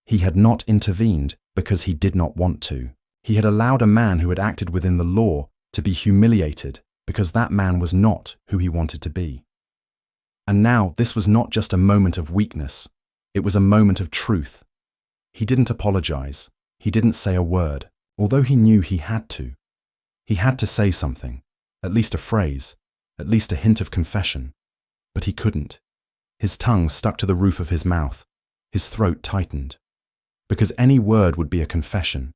He had not intervened because he did not want to. He had allowed a man who had acted within the law to be humiliated because that man was not who he wanted to be. And now this was not just a moment of weakness. It was a moment of truth. He didn't apologize. He didn't say a word, although he knew he had to. He had to say something, at least a phrase, at least a hint of confession. But he couldn't. His tongue stuck to the roof of his mouth. His throat tightened. Because any word would be a confession,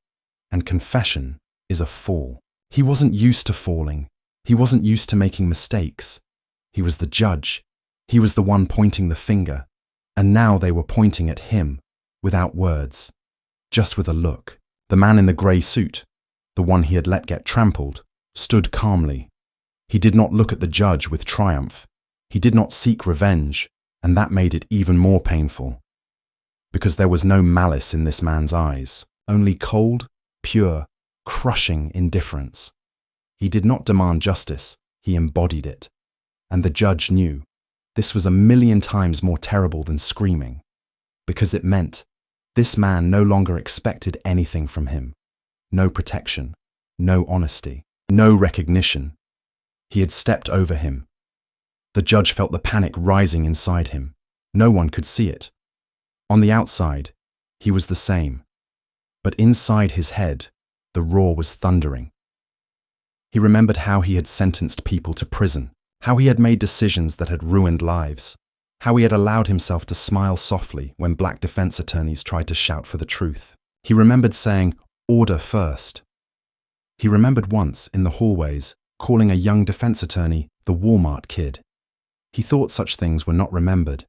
and confession is a fall. He wasn't used to falling. He wasn't used to making mistakes. He was the judge. He was the one pointing the finger. And now they were pointing at him, without words, just with a look. The man in the grey suit, the one he had let get trampled, stood calmly. He did not look at the judge with triumph. He did not seek revenge, and that made it even more painful. Because there was no malice in this man's eyes, only cold, pure, crushing indifference. He did not demand justice, he embodied it. And the judge knew this was 1,000,000 times more terrible than screaming, because it meant this man no longer expected anything from him. No protection, no honesty, no recognition. He had stepped over him. The judge felt the panic rising inside him. No one could see it. On the outside, he was the same. But inside his head, the roar was thundering. He remembered how he had sentenced people to prison, how he had made decisions that had ruined lives, how he had allowed himself to smile softly when black defense attorneys tried to shout for the truth. He remembered saying, "Order first." He remembered once, in the hallways, calling a young defense attorney the Walmart kid. He thought such things were not remembered,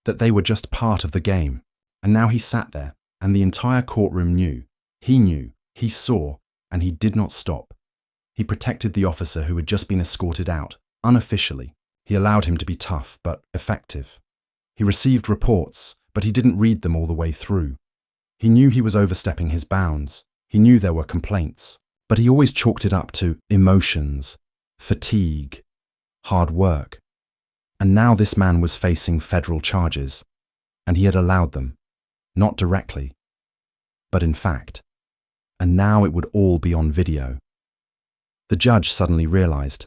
that they were just part of the game. And now he sat there, and the entire courtroom knew, he saw, and he did not stop. He protected the officer who had just been escorted out, unofficially. He allowed him to be tough, but effective. He received reports, but he didn't read them all the way through. He knew he was overstepping his bounds. He knew there were complaints, but he always chalked it up to emotions, fatigue, hard work. And now this man was facing federal charges, and he had allowed them, not directly, but in fact. And now it would all be on video. The judge suddenly realized.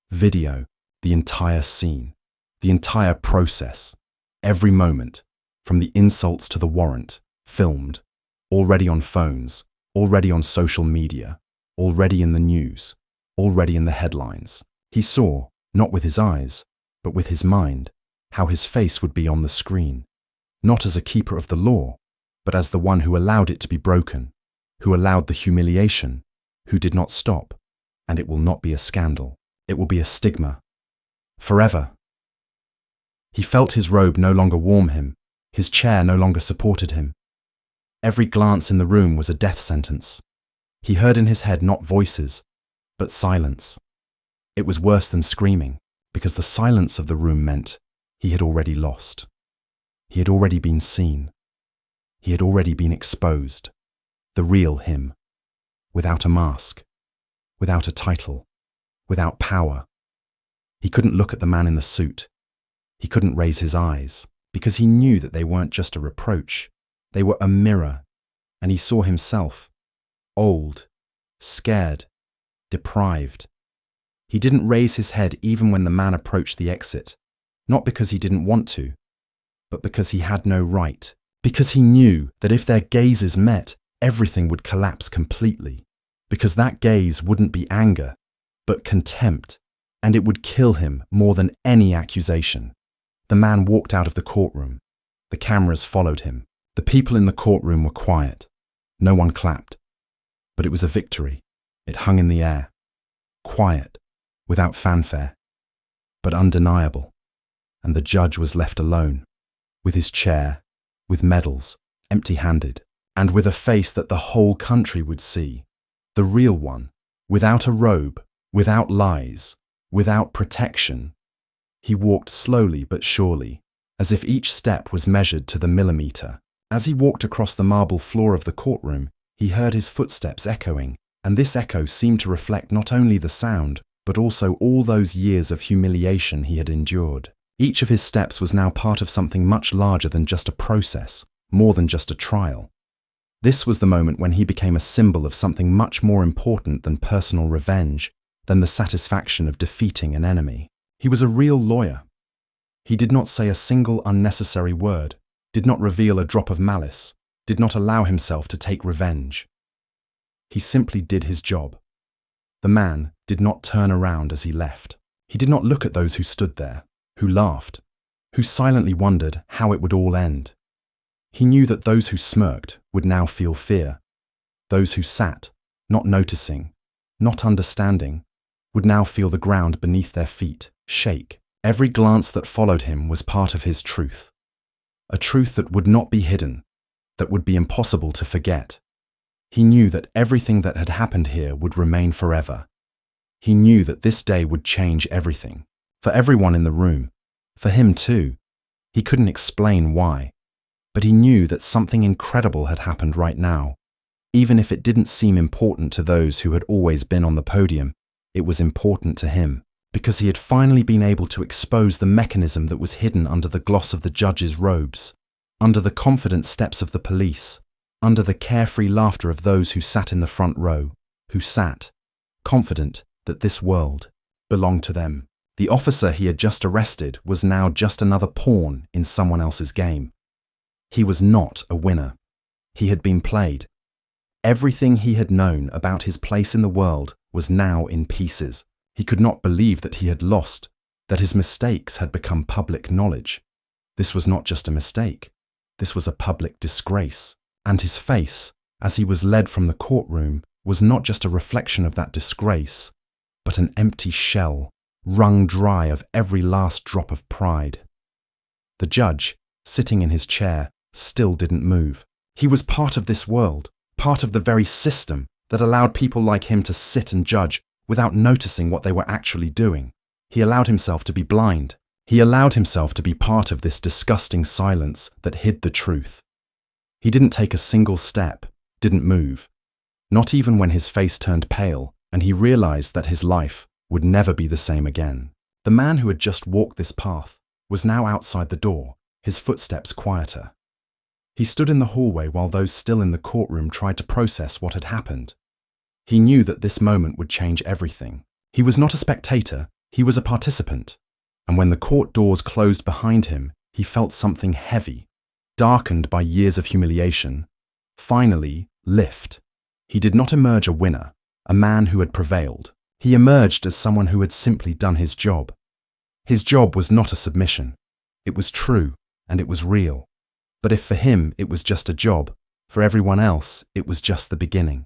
Video, the entire scene, the entire process, every moment, from the insults to the warrant, filmed, already on phones, already on social media, already in the news, already in the headlines. He saw, not with his eyes, but with his mind, how his face would be on the screen, not as a keeper of the law, but as the one who allowed it to be broken, who allowed the humiliation, who did not stop. And it will not be a scandal. It will be a stigma. Forever. He felt his robe no longer warm him. His chair no longer supported him. Every glance in the room was a death sentence. He heard in his head not voices, but silence. It was worse than screaming, because the silence of the room meant he had already lost. He had already been seen. He had already been exposed. The real him. Without a mask. Without a title. Without power. He couldn't look at the man in the suit. He couldn't raise his eyes, because he knew that they weren't just a reproach. They were a mirror, and he saw himself, old, scared, deprived. He didn't raise his head even when the man approached the exit, not because he didn't want to, but because he had no right, because he knew that if their gazes met, everything would collapse completely, because that gaze wouldn't be anger, but contempt, and it would kill him more than any accusation. The man walked out of the courtroom. The cameras followed him. The people in the courtroom were quiet. No one clapped. But it was a victory. It hung in the air. Quiet, without fanfare, but undeniable. And the judge was left alone, with his chair, with medals, empty-handed, and with a face that the whole country would see. The real one, without a robe, without lies, without protection. He walked slowly but surely, as if each step was measured to the millimeter. As he walked across the marble floor of the courtroom, he heard his footsteps echoing, and this echo seemed to reflect not only the sound, but also all those years of humiliation he had endured. Each of his steps was now part of something much larger than just a process, more than just a trial. This was the moment when he became a symbol of something much more important than personal revenge, than the satisfaction of defeating an enemy. He was a real lawyer. He did not say a single unnecessary word, did not reveal a drop of malice, did not allow himself to take revenge. He simply did his job. The man did not turn around as he left. He did not look at those who stood there, who laughed, who silently wondered how it would all end. He knew that those who smirked would now feel fear. Those who sat, not noticing, not understanding, would now feel the ground beneath their feet shake. Every glance that followed him was part of his truth. a truth that would not be hidden, that would be impossible to forget. He knew that everything that had happened here would remain forever. He knew that this day would change everything, for everyone in the room, for him too. He couldn't explain why, but he knew that something incredible had happened right now. Even if it didn't seem important to those who had always been on the podium, it was important to him, because he had finally been able to expose the mechanism that was hidden under the gloss of the judge's robes, under the confident steps of the police, under the carefree laughter of those who sat in the front row, who sat, confident that this world belonged to them. The officer he had just arrested was now just another pawn in someone else's game. He was not a winner. He had been played. Everything he had known about his place in the world was now in pieces. He could not believe that he had lost, that his mistakes had become public knowledge. This was not just a mistake. This was a public disgrace. And his face, as he was led from the courtroom, was not just a reflection of that disgrace, but an empty shell, wrung dry of every last drop of pride. The judge, sitting in his chair, still didn't move. He was part of this world, part of the very system that allowed people like him to sit and judge without noticing what they were actually doing. He allowed himself to be blind. He allowed himself to be part of this disgusting silence that hid the truth. He didn't take a single step, didn't move, not even when his face turned pale and he realized that his life would never be the same again. The man who had just walked this path was now outside the door, his footsteps quieter. He stood in the hallway while those still in the courtroom tried to process what had happened. He knew that this moment would change everything. He was not a spectator, he was a participant. And when the court doors closed behind him, he felt something heavy, darkened by years of humiliation, finally lift. He did not emerge a winner, a man who had prevailed. He emerged as someone who had simply done his job. His job was not a submission. It was true, and it was real. But if for him it was just a job, for everyone else it was just the beginning.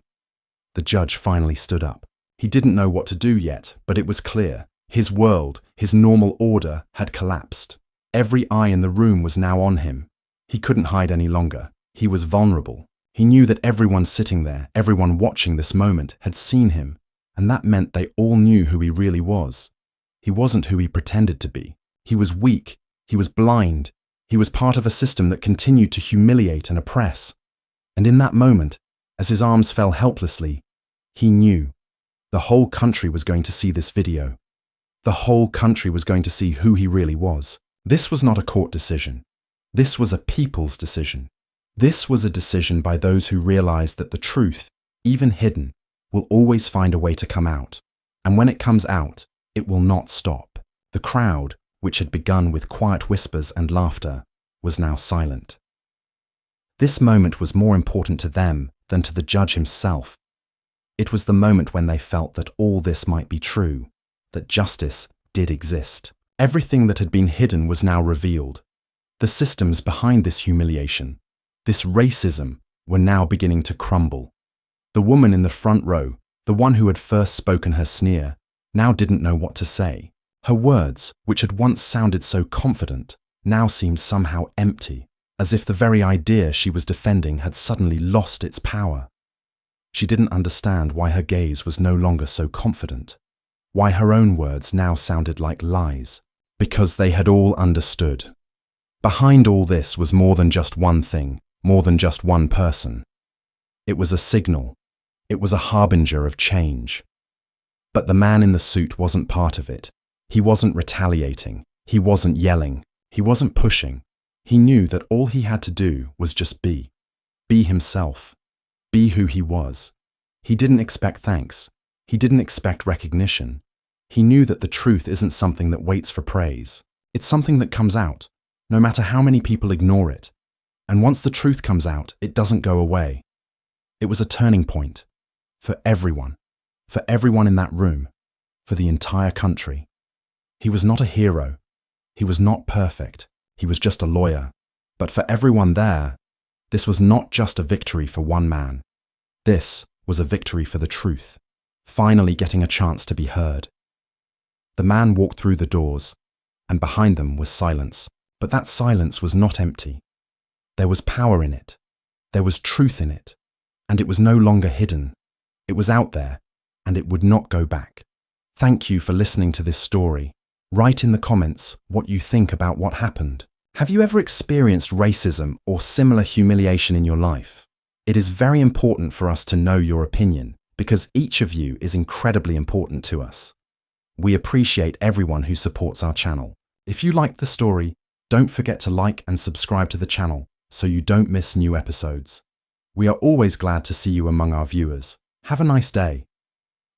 The judge finally stood up. He didn't know what to do yet, but it was clear. His world, his normal order, had collapsed. Every eye in the room was now on him. He couldn't hide any longer. He was vulnerable. He knew that everyone sitting there, everyone watching this moment, had seen him, and that meant they all knew who he really was. He wasn't who he pretended to be. He was weak. He was blind. He was part of a system that continued to humiliate and oppress. And in that moment, as his arms fell helplessly, he knew the whole country was going to see this video. The whole country was going to see who he really was. This was not a court decision. This was a people's decision. This was a decision by those who realized that the truth, even hidden, will always find a way to come out. And when it comes out, it will not stop. The crowd, which had begun with quiet whispers and laughter, was now silent. This moment was more important to them than to the judge himself. It was the moment when they felt that all this might be true, that justice did exist. Everything that had been hidden was now revealed. The systems behind this humiliation, this racism, were now beginning to crumble. The woman in the front row, the one who had first spoken her sneer, now didn't know what to say. Her words, which had once sounded so confident, now seemed somehow empty, as if the very idea she was defending had suddenly lost its power. She didn't understand why her gaze was no longer so confident, why her own words now sounded like lies, because they had all understood. Behind all this was more than just one thing, more than just one person. It was a signal. It was a harbinger of change. But the man in the suit wasn't part of it. He wasn't retaliating. He wasn't yelling. He wasn't pushing. He knew that all he had to do was just be. Be himself. Be who he was. He didn't expect thanks. He didn't expect recognition. He knew that the truth isn't something that waits for praise. It's something that comes out, no matter how many people ignore it. And once the truth comes out, it doesn't go away. It was a turning point for everyone in that room, for the entire country. He was not a hero. He was not perfect. He was just a lawyer. But for everyone there, this was not just a victory for one man. This was a victory for the truth, finally getting a chance to be heard. The man walked through the doors, and behind them was silence. But that silence was not empty. There was power in it. There was truth in it. And it was no longer hidden. It was out there, and it would not go back. Thank you for listening to this story. Write in the comments what you think about what happened. Have you ever experienced racism or similar humiliation in your life? It is very important for us to know your opinion, because each of you is incredibly important to us. We appreciate everyone who supports our channel. If you liked the story, don't forget to like and subscribe to the channel so you don't miss new episodes. We are always glad to see you among our viewers. Have a nice day.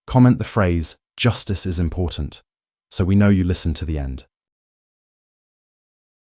Comment the phrase, "Justice is important," so we know you listened to the end.